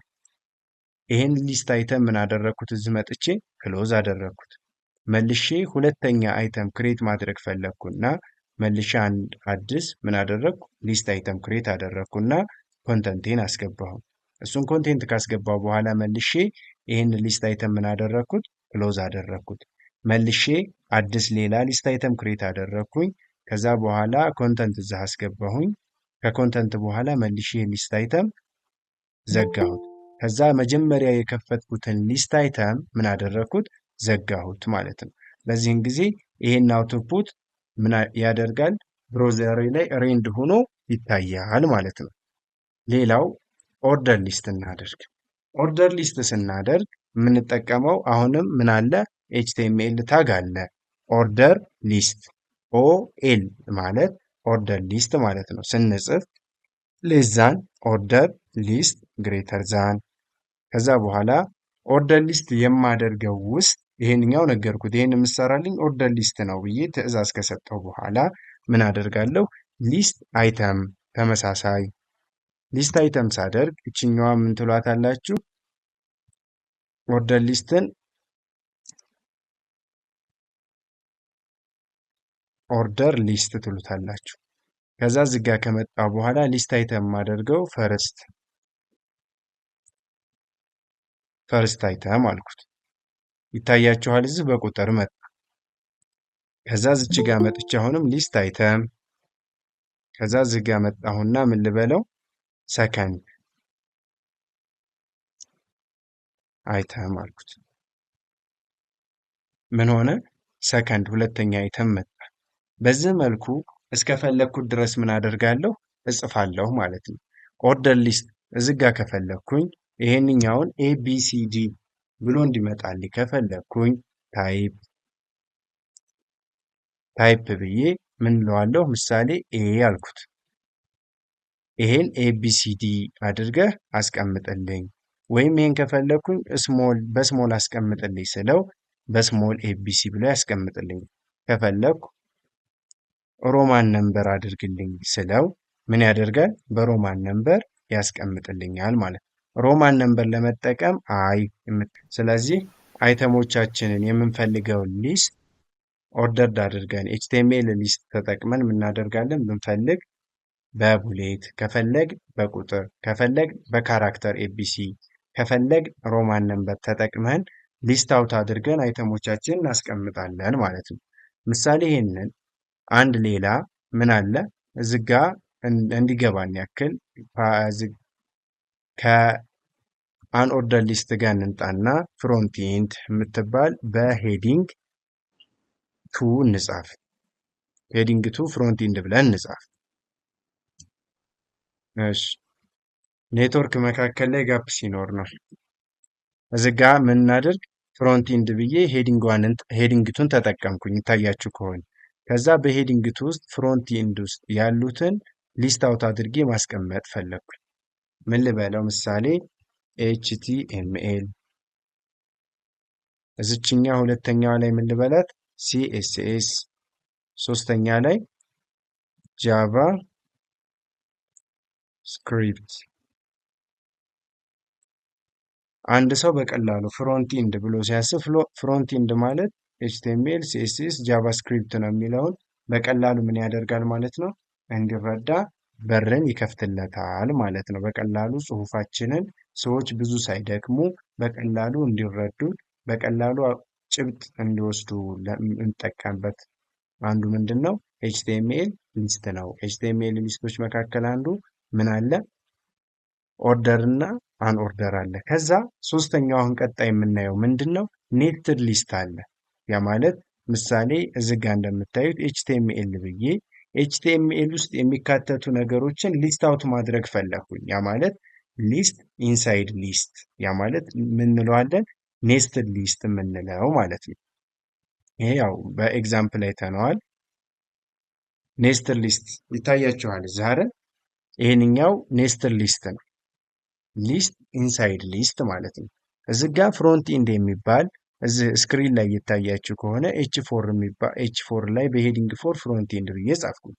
ይሄን ሊስት አይተም ምን አደረግኩት? እዚህ መጥቼ ክሎዝ አደረግኩት። መልሼ ሁለተኛ አይተም ክሬት ማድረግ ፈለግኩና መልሼ አንድ አዲስ ምን አደረግኩ? ሊስት አይተም ክሬት አደረግኩና ኮንተንቴን አስገባሁ። እሱን ኮንቴንት ካስገባሁ በኋላ መልሼ ይሄን ሊስት አይተም ምን አደረግኩት? ክሎዝ አደረግኩት። መልሼ አዲስ ሌላ ሊስት አይተም ክሬት አደረግኩኝ። ከዛ በኋላ ኮንተንት እዛ አስገባሁኝ። ከኮንተንት በኋላ መልሼ ሊስት አይተም ዘጋሁት። ከዛ መጀመሪያ የከፈትኩትን ሊስት አይተም ምን አደረግኩት? ዘጋሁት ማለት ነው። በዚህን ጊዜ ይሄን አውትፑት ምን ያደርጋል? ብሮዘር ላይ ሬንድ ሆኖ ይታያል ማለት ነው። ሌላው ኦርደር ሊስት እናደርግ። ኦርደር ሊስት ስናደርግ የምንጠቀመው አሁንም ምን አለ? ኤችቲኤምኤል ታግ አለ። ኦርደር ሊስት ኦኤል ማለት ኦርደር ሊስት ማለት ነው። ስንጽፍ ሌዛን ኦርደር ሊስት ግሬተር ዛን ከዛ በኋላ ኦርደር ሊስት የማደርገው ውስጥ ይሄንኛው ነገርኩት። ይሄን የምሰራልኝ ኦርደር ሊስት ነው ብዬ ትዕዛዝ ከሰጠው በኋላ ምን አደርጋለሁ? ሊስት አይተም ተመሳሳይ ሊስት አይተም ሳደርግ እችኛዋ ምን ትሏታላችሁ? ኦርደር ሊስትን ኦርደር ሊስት ትሉታላችሁ። ከዛ እዚህ ጋር ከመጣ በኋላ ሊስት አይተም የማደርገው ፈርስት አይተም አልኩት። ይታያችኋል፣ እዚህ በቁጥር መጣ። ከዛ እዚች ጋር መጥቼ አሁንም ሊስት አይተም፣ ከዛ እዚህ ጋር መጣሁና ምን ልበለው ሰከንድ አይተም አልኩት። ምን ሆነ? ሰከንድ ሁለተኛ አይተም መጣ። በዚህ መልኩ እስከፈለግኩት ድረስ ምን አደርጋለሁ? እጽፋለሁ ማለት ነው። ኦርደር ሊስት እዚህ ጋር ከፈለግኩኝ ይሄንኛውን ኤቢሲዲ ብሎ እንዲመጣልኝ ከፈለግኩኝ ታይፕ ብዬ ምን እለዋለሁ? ምሳሌ ኤ አልኩት። ይሄን ኤቢሲዲ አድርገህ አስቀምጥልኝ፣ ወይም ይሄን ከፈለግኩኝ በስሞል አስቀምጥልኝ ስለው በስሞል ኤቢሲ ብሎ ያስቀምጥልኝ። ከፈለግኩ ሮማን ነምበር አድርግልኝ ስለው ምን ያደርጋል? በሮማን ነምበር ያስቀምጥልኛል ማለት ነው። ሮማን ነምበር ለመጠቀም ስለዚህ አይተሞቻችንን የምንፈልገውን ሊስት ኦርደርድ አድርገን ኤችቲኤምኤል ሊስት ተጠቅመን የምናደርጋለን። ብንፈልግ በቡሌት፣ ከፈለግ በቁጥር፣ ከፈለግ በካራክተር ኤቢሲ፣ ከፈለግ ሮማን ነምበር ተጠቅመን ሊስት አውት አድርገን አይተሞቻችንን እናስቀምጣለን ማለት ነው። ምሳሌ ይሄንን አንድ ሌላ ምን አለ እዚህ ጋ እንዲገባን ያክል ከአንኦርደር ሊስት ጋር እንምጣና ፍሮንት ኢንድ የምትባል በሄዲንግ ቱ እንጻፍ። ሄዲንግ ቱ ፍሮንት ኢንድ ብለን እንጻፍ። እሺ ኔትወርክ መካከል ላይ ጋፕ ሲኖር ነው። እዚህ ጋ ምን እናድርግ? ፍሮንት ኢንድ ብዬ ሄዲንግቱን ተጠቀምኩኝ ይታያችሁ ከሆነ። ከዛ በሄዲንግቱ ውስጥ ፍሮንት ኢንድ ውስጥ ያሉትን ሊስት አውት አድርጌ ማስቀመጥ ፈለግኩኝ። ምን ልበለው? ምሳሌ ኤችቲኤምኤል፣ እዚችኛ ሁለተኛዋ ላይ ምን ልበላት? ሲኤስኤስ፣ ሶስተኛ ላይ ጃቫ ስክሪፕት። አንድ ሰው በቀላሉ ፍሮንት ኢንድ ብሎ ሲያስብ ፍሮንት ኢንድ ማለት ኤችቲኤምኤል፣ ሲኤስኤስ፣ ጃቫስክሪፕት ነው የሚለውን በቀላሉ ምን ያደርጋል ማለት ነው እንዲረዳ በርን ይከፍትለታል ማለት ነው። በቀላሉ ጽሁፋችንን ሰዎች ብዙ ሳይደክሙ በቀላሉ እንዲረዱን በቀላሉ ጭብጥ እንዲወስዱ እንጠቀምበት አንዱ ምንድን ነው? ኤችቲኤምኤል ሊስት ነው። ኤችቲኤምኤል ሊስቶች መካከል አንዱ ምን አለ? ኦርደር እና አንኦርደር አለ። ከዛ ሶስተኛው አሁን ቀጣይ የምናየው ምንድን ነው? ኔትድ ሊስት አለ። ያ ማለት ምሳሌ እዚህ ጋር እንደምታዩት ኤችቲኤምኤል ብዬ ኤችቲኤምኤል ውስጥ የሚካተቱ ነገሮችን ሊስት አውት ማድረግ ፈለኩኝ። ያ ማለት ሊስት ኢንሳይድ ሊስት፣ ያ ማለት ምን እንለዋለን? ኔስትድ ሊስት የምንለው ማለት ነው። ይሄ ያው በኤግዛምፕል አይተነዋል። ኔስትድ ሊስት ይታያችኋል እዚህ አይደል? ይሄንኛው ኔስትድ ሊስት ነው። ሊስት ኢንሳይድ ሊስት ማለት ነው። እዚህ ጋር ፍሮንት ኢንድ የሚባል እዚህ ስክሪን ላይ እየታያችሁ ከሆነ ኤች4 ላይ በሄዲንግ ፎር ፍሮንት ኢንድ ብዬ ጻፍኩኝ።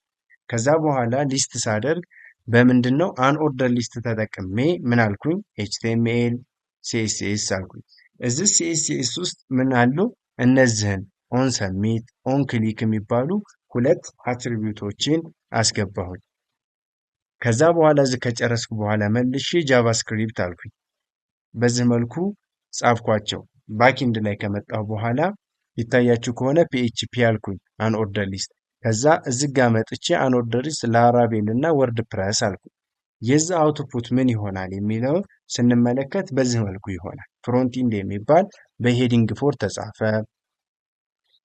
ከዛ በኋላ ሊስት ሳደርግ በምንድን ነው? አንኦርደር ሊስት ተጠቅሜ ምን አልኩኝ? ኤችቲኤምኤል ሲኤስኤስ አልኩኝ። እዚህ ሲኤስኤስ ውስጥ ምን አሉ? እነዚህን ኦን ሰሚት፣ ኦን ክሊክ የሚባሉ ሁለት አትሪቢዩቶችን አስገባሁኝ። ከዛ በኋላ እዚህ ከጨረስኩ በኋላ መልሼ ጃቫስክሪፕት አልኩኝ። በዚህ መልኩ ጻፍኳቸው። ባክኢንድ ላይ ከመጣሁ በኋላ ይታያችሁ ከሆነ ፒኤችፒ አልኩኝ አንኦርደር ሊስት። ከዛ እዚህ ጋር መጥቼ አንኦርደር ሊስት ላራቬል እና ወርድ ፕረስ አልኩኝ። የዛ አውትፑት ምን ይሆናል የሚለውን ስንመለከት በዚህ መልኩ ይሆናል። ፍሮንት ኢንድ የሚባል በሄዲንግ ፎር ተጻፈ።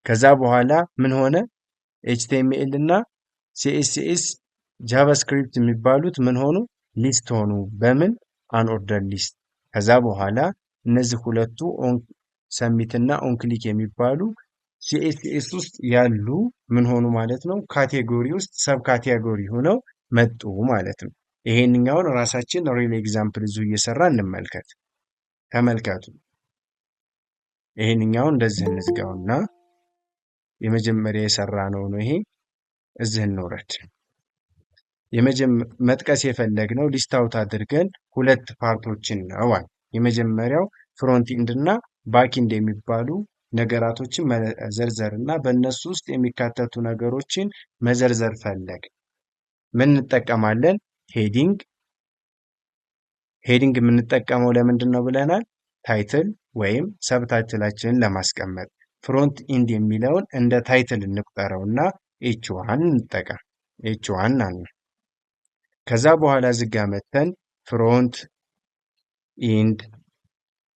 ከዛ በኋላ ምን ሆነ? ኤችቲኤምኤል እና ሲኤስኤስ ጃቫስክሪፕት የሚባሉት ምን ሆኑ? ሊስት ሆኑ። በምን? አንኦርደር ሊስት። ከዛ በኋላ እነዚህ ሁለቱ ኦን ሰሚት እና ኦን ክሊክ የሚባሉ ሲኤስኤስ ውስጥ ያሉ ምን ሆኑ ማለት ነው? ካቴጎሪ ውስጥ ሰብ ካቴጎሪ ሆነው መጡ ማለት ነው። ይሄንኛውን ራሳችን ሪል ኤግዛምፕል እዚሁ እየሰራ እንመልከት። ተመልከቱ። ይሄንኛውን እንደዚህ እንዝጋውና የመጀመሪያ የሰራ ነው ይሄ። እዚህ እንውረድ። መጥቀስ የፈለግነው ሊስት አውት አድርገን ሁለት ፓርቶችን ነው። የመጀመሪያው ፍሮንት ኢንድ እና ባክ ኢንድ የሚባሉ ነገራቶችን መዘርዘር እና በእነሱ ውስጥ የሚካተቱ ነገሮችን መዘርዘር ፈለግ ምን እንጠቀማለን? ሄዲንግ የምንጠቀመው ለምንድን ነው ብለናል? ታይትል ወይም ሰብታይትላችንን ለማስቀመጥ። ፍሮንት ኢንድ የሚለውን እንደ ታይትል እንቁጠረው እና ኤች1 እንጠቀም። ኤች1 አለ። ከዛ በኋላ ዝጋ መተን ፍሮንት ኢንድ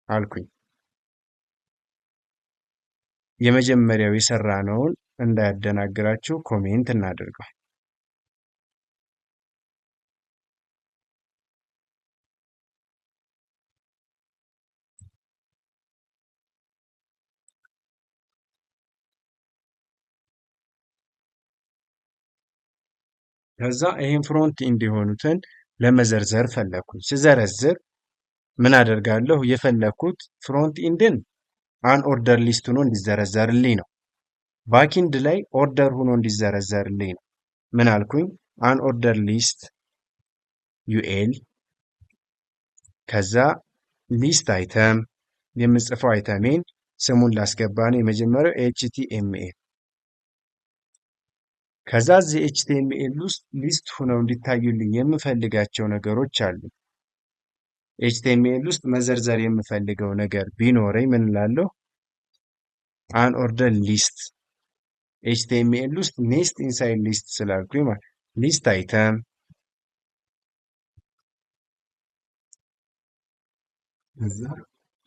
አልኩኝ። የመጀመሪያው የሰራነውን እንዳያደናግራችሁ ኮሜንት እናድርገው። ከዛ ይህን ፍሮንት ኢንድ የሆኑትን ለመዘርዘር ፈለግኩኝ። ስዘረዝር ምን አደርጋለሁ? የፈለግኩት ፍሮንት ኢንድን አን ኦርደር ሊስት ሆኖ እንዲዘረዘርልኝ ነው። ባኪንድ ላይ ኦርደር ሆኖ እንዲዘረዘርልኝ ነው። ምን አልኩኝ? አን ኦርደር ሊስት ዩኤል ከዛ ሊስት አይተም የምጽፈው አይተሜን ስሙን ላስገባ ነው። የመጀመሪያው ኤችቲኤምኤል ከዛ እዚህ ኤችቲኤምኤል ውስጥ ሊስት ሆነው እንዲታዩልኝ የምፈልጋቸው ነገሮች አሉ። ኤችቲኤምኤል ውስጥ መዘርዘር የምፈልገው ነገር ቢኖረኝ ምን እላለሁ? አን ኦርደር ሊስት ኤችቲኤምኤል ውስጥ ኔስት ኢንሳይድ ሊስት ስላልኩኝ ማለት ሊስት አይተም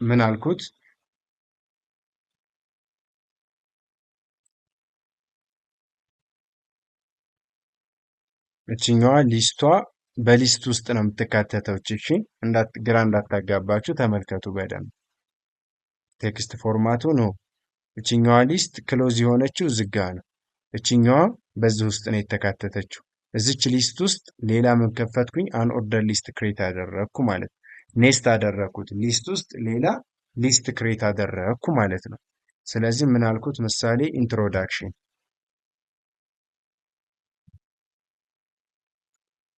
ምን አልኩት? እችኛዋ ሊስቷ በሊስት ውስጥ ነው የምትካተተው። እሺ ግራ እንዳታጋባችሁ ተመልከቱ በደንብ። ቴክስት ፎርማቱ ነው። እችኛዋ ሊስት ክሎዝ የሆነችው ዝጋ ነው። እችኛዋ በዚህ ውስጥ ነው የተካተተችው። እዚች ሊስት ውስጥ ሌላ ምን ከፈትኩኝ? አን ኦርደር ሊስት ክሬት አደረግኩ ማለት ነው። ኔስት አደረግኩት። ሊስት ውስጥ ሌላ ሊስት ክሬት አደረግኩ ማለት ነው። ስለዚህ ምን አልኩት? ምሳሌ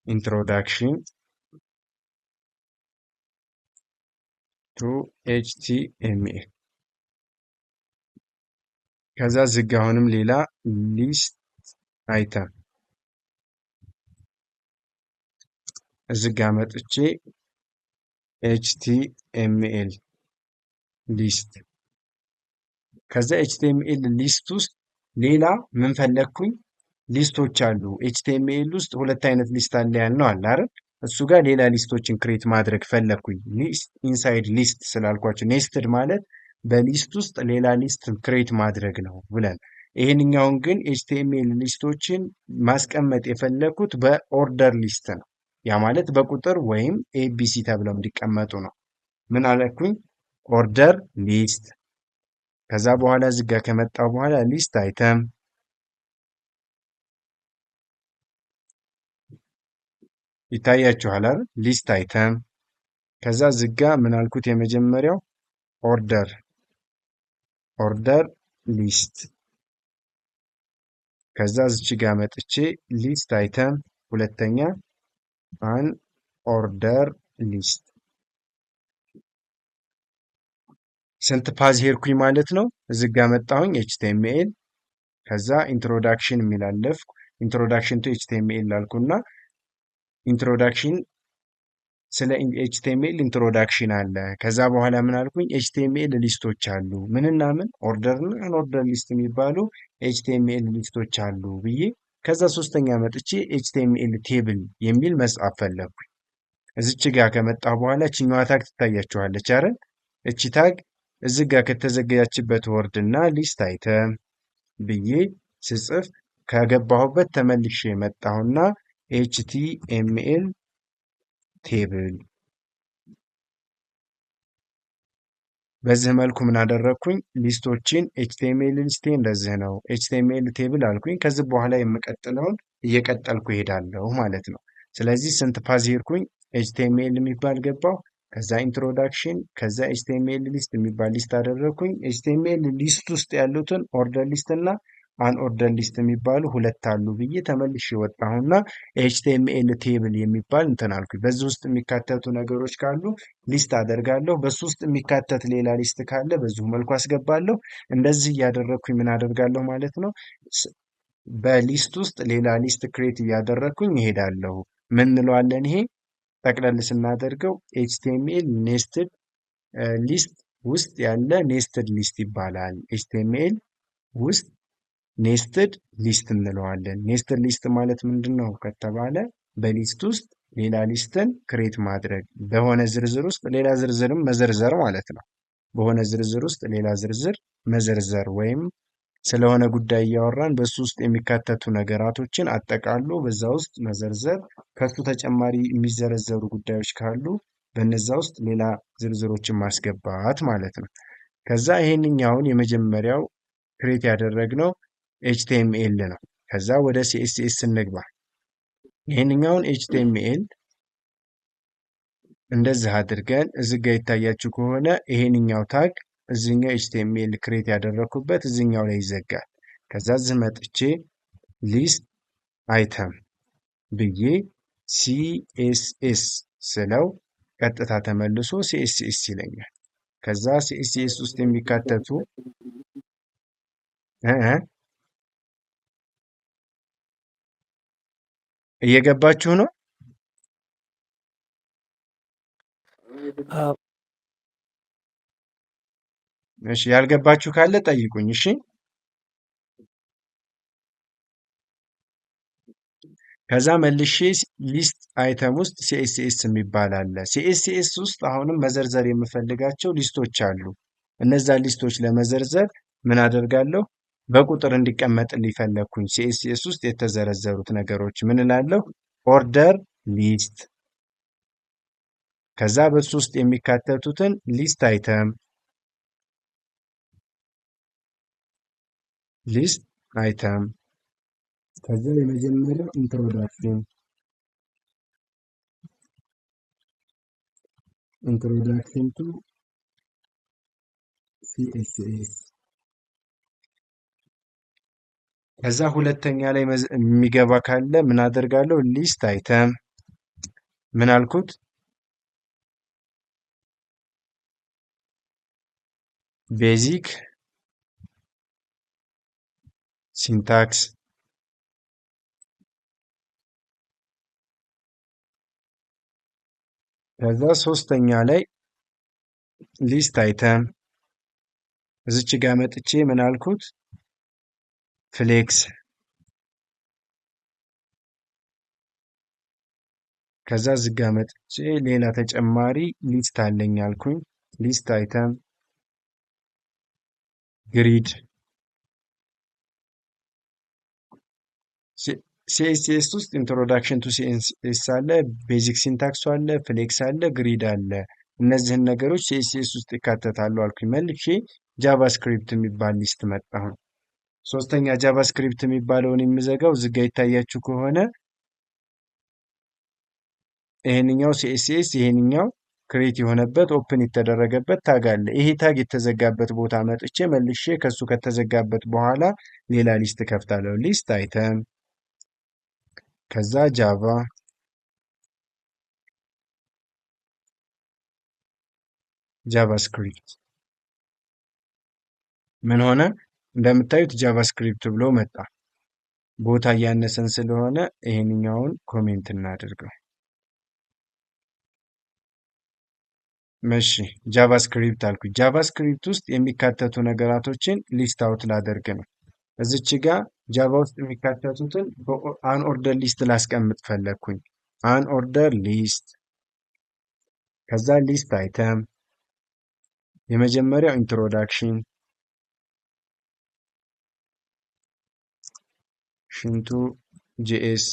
ኢንትሮዳክሽን ቱ ኤችቲኤምኤል ከዛ ዝግ። አሁንም ሌላ ሊስት አይተም እዚህ ጋ መጥቼ ኤችቲኤምኤል ሊስት ከዛ ኤችቲኤምኤል ሊስት ውስጥ ሌላ ምን ፈለግኩኝ? ሊስቶች አሉ። ኤችቲኤምኤል ውስጥ ሁለት አይነት ሊስት አለ ያልነው አለ አይደል? እሱ ጋር ሌላ ሊስቶችን ክሬት ማድረግ ፈለግኩኝ። ሊስት ኢንሳይድ ሊስት ስላልኳቸው ኔስትድ ማለት በሊስት ውስጥ ሌላ ሊስት ክሬት ማድረግ ነው ብለን፣ ይህንኛውን ግን ኤችቲኤምኤል ሊስቶችን ማስቀመጥ የፈለግኩት በኦርደር ሊስት ነው። ያ ማለት በቁጥር ወይም ኤቢሲ ተብለው እንዲቀመጡ ነው። ምን አለኩኝ? ኦርደር ሊስት ከዛ በኋላ ዝጋ ከመጣው በኋላ ሊስት አይተም ይታያችኋል አይደል? ሊስት አይተም ከዛ ዝጋ ምን አልኩት? የመጀመሪያው ኦርደር ሊስት ከዛ እዚች ጋር መጥቼ ሊስት አይተም ሁለተኛ አን ኦርደር ሊስት ስንት ፓዝ ሄድኩኝ ማለት ነው። እዚህ ጋር መጣሁኝ ኤችቲኤምኤል ከዛ ኢንትሮዳክሽን የሚላለፍኩ ኢንትሮዳክሽን ቱ ኤችቲኤምኤል ላልኩና ኢንትሮዳክሽን ስለ ኤችቲኤምኤል ኢንትሮዳክሽን አለ። ከዛ በኋላ ምን አልኩኝ? ኤችቲኤምኤል ሊስቶች አሉ። ምንና ምን? ኦርደርና አንኦርደር ሊስት የሚባሉ ኤችቲኤምኤል ሊስቶች አሉ ብዬ ከዛ ሶስተኛ መጥቼ ኤችቲኤምኤል ቴብል የሚል መጻፍ ፈለግኩኝ። እዚች ጋር ከመጣሁ በኋላ እችኛዋ ታግ ትታያችኋለች አይደል? እቺ ታግ እዚህ ጋር ከተዘጋጀችበት ወርድና ሊስት አይተም ብዬ ስጽፍ ከገባሁበት ተመልሼ መጣሁና ኤችቲኤምኤል ቴብል በዚህ መልኩ ምን አደረግኩኝ? ሊስቶችን ኤችቲኤምኤል ሊስቴ እንደዚህ ነው ኤችቲኤምኤል ቴብል አልኩኝ። ከዚህ በኋላ የምቀጥለውን እየቀጠልኩ እሄዳለሁ ማለት ነው። ስለዚህ ስንት ፓዝ ሄድኩኝ? ኤችቲኤምኤል የሚባል ገባሁ። ከዛ ኢንትሮዳክሽን ከዛ ኤችቲኤምኤል ሊስት የሚባል ሊስት አደረግኩኝ። ኤችቲኤምኤል ሊስት ውስጥ ያሉትን ኦርደር ሊስት እና አንኦርደር ሊስት የሚባሉ ሁለት አሉ ብዬ ተመልሼ ወጣሁና ኤችቲኤምኤል ቴብል የሚባል እንትን አልኩኝ። በዚህ ውስጥ የሚካተቱ ነገሮች ካሉ ሊስት አደርጋለሁ። በሱ ውስጥ የሚካተት ሌላ ሊስት ካለ በዚሁ መልኩ አስገባለሁ። እንደዚህ እያደረግኩኝ ምን አደርጋለሁ ማለት ነው። በሊስት ውስጥ ሌላ ሊስት ክሬት እያደረግኩኝ ይሄዳለሁ። ምን እንለዋለን? ይሄ ጠቅለል ስናደርገው ኤችቲኤምኤል ኔስትድ ሊስት ውስጥ ያለ ኔስትድ ሊስት ይባላል። ኤችቲኤምኤል ውስጥ ኔስትድ ሊስት እንለዋለን። ኔስትድ ሊስት ማለት ምንድን ነው ከተባለ በሊስት ውስጥ ሌላ ሊስትን ክሬት ማድረግ፣ በሆነ ዝርዝር ውስጥ ሌላ ዝርዝርም መዘርዘር ማለት ነው። በሆነ ዝርዝር ውስጥ ሌላ ዝርዝር መዘርዘር ወይም ስለሆነ ጉዳይ እያወራን በሱ ውስጥ የሚካተቱ ነገራቶችን አጠቃሎ በዛ ውስጥ መዘርዘር፣ ከሱ ተጨማሪ የሚዘረዘሩ ጉዳዮች ካሉ በነዛ ውስጥ ሌላ ዝርዝሮችን ማስገባት ማለት ነው። ከዛ ይሄንኛውን የመጀመሪያው ክሬት ያደረግነው ኤችቲኤምኤል ነው። ከዛ ወደ ሲኤስኤስ እንግባ። ይሄንኛውን ኤችቲኤምኤል እንደዚህ አድርገን እዚህ ጋር ይታያችሁ ከሆነ ይሄንኛው ታግ እዚህኛው ኤችቲኤምኤል ክሬት ያደረኩበት እዚህኛው ላይ ይዘጋል። ከዛ እዚህ መጥቼ ሊስት አይተም ብዬ ሲኤስኤስ ስለው ቀጥታ ተመልሶ ሲኤስኤስ ይለኛል። ከዛ ሲኤስኤስ ውስጥ የሚካተቱ እየገባችሁ ነው? እሺ፣ ያልገባችሁ ካለ ጠይቁኝ። እሺ፣ ከዛ መልሼ ሊስት አይተም ውስጥ ሲኤስኤስ የሚባል አለ። ሲኤስኤስ ውስጥ አሁንም መዘርዘር የምፈልጋቸው ሊስቶች አሉ። እነዛ ሊስቶች ለመዘርዘር ምን አደርጋለሁ? በቁጥር እንዲቀመጥልኝ ፈለግኩኝ። ሲኤስኤስ ውስጥ የተዘረዘሩት ነገሮች ምን እላለሁ? ኦርደር ሊስት። ከዛ በሱ ውስጥ የሚካተቱትን ሊስት አይተም ሊስት አይተም። ከዛ የመጀመሪያው ኢንትሮዳክሽን ቱ ሲኤስኤስ። ከዛ ሁለተኛ ላይ የሚገባ ካለ ምን አደርጋለሁ? ሊስት አይተም ምን አልኩት? ቤዚክ ሲንታክስ። ከዛ ሶስተኛ ላይ ሊስት አይተም እዚች ጋር መጥቼ ምን አልኩት? ፍሌክስ። ከዛ እዚህ ጋር መጥቼ ሌላ ተጨማሪ ሊስት አለኝ አልኩኝ። ሊስት አይተም ግሪድ። ሲኤስኤስ ውስጥ ኢንትሮዳክሽን ቱ ሲኤስኤስ አለ፣ ቤዚክ ሲንታክሱ አለ፣ ፍሌክስ አለ፣ ግሪድ አለ። እነዚህን ነገሮች ሲኤስኤስ ውስጥ ይካተታሉ አልኩኝ። መልሼ ጃቫስክሪፕት የሚባል ሊስት መጣሁ። ሶስተኛ ጃቫስክሪፕት የሚባለውን የሚዘጋው እዚህ ጋ ይታያችሁ ከሆነ ይሄንኛው ሲኤስኤስ ይሄንኛው ክሬት የሆነበት ኦፕን የተደረገበት ታግ አለ። ይሄ ታግ የተዘጋበት ቦታ መጥቼ መልሼ ከሱ ከተዘጋበት በኋላ ሌላ ሊስት ከፍታለሁ። ሊስት አይተም ከዛ ጃቫ ጃቫስክሪፕት ምን ሆነ? እንደምታዩት ጃቫስክሪፕት ብሎ መጣ። ቦታ እያነሰን ስለሆነ ይሄንኛውን ኮሜንት እናድርገው። እሺ ጃቫስክሪፕት አልኩ። ጃቫስክሪፕት ውስጥ የሚካተቱ ነገራቶችን ሊስት አውት ላደርግ ነው። እዚች ጋ ጃቫ ውስጥ የሚካተቱትን አንኦርደር ሊስት ላስቀምጥ ፈለግኩኝ። አንኦርደር ሊስት ከዛ ሊስት አይተም የመጀመሪያው ኢንትሮዳክሽን ሽንቱ ጂኤስ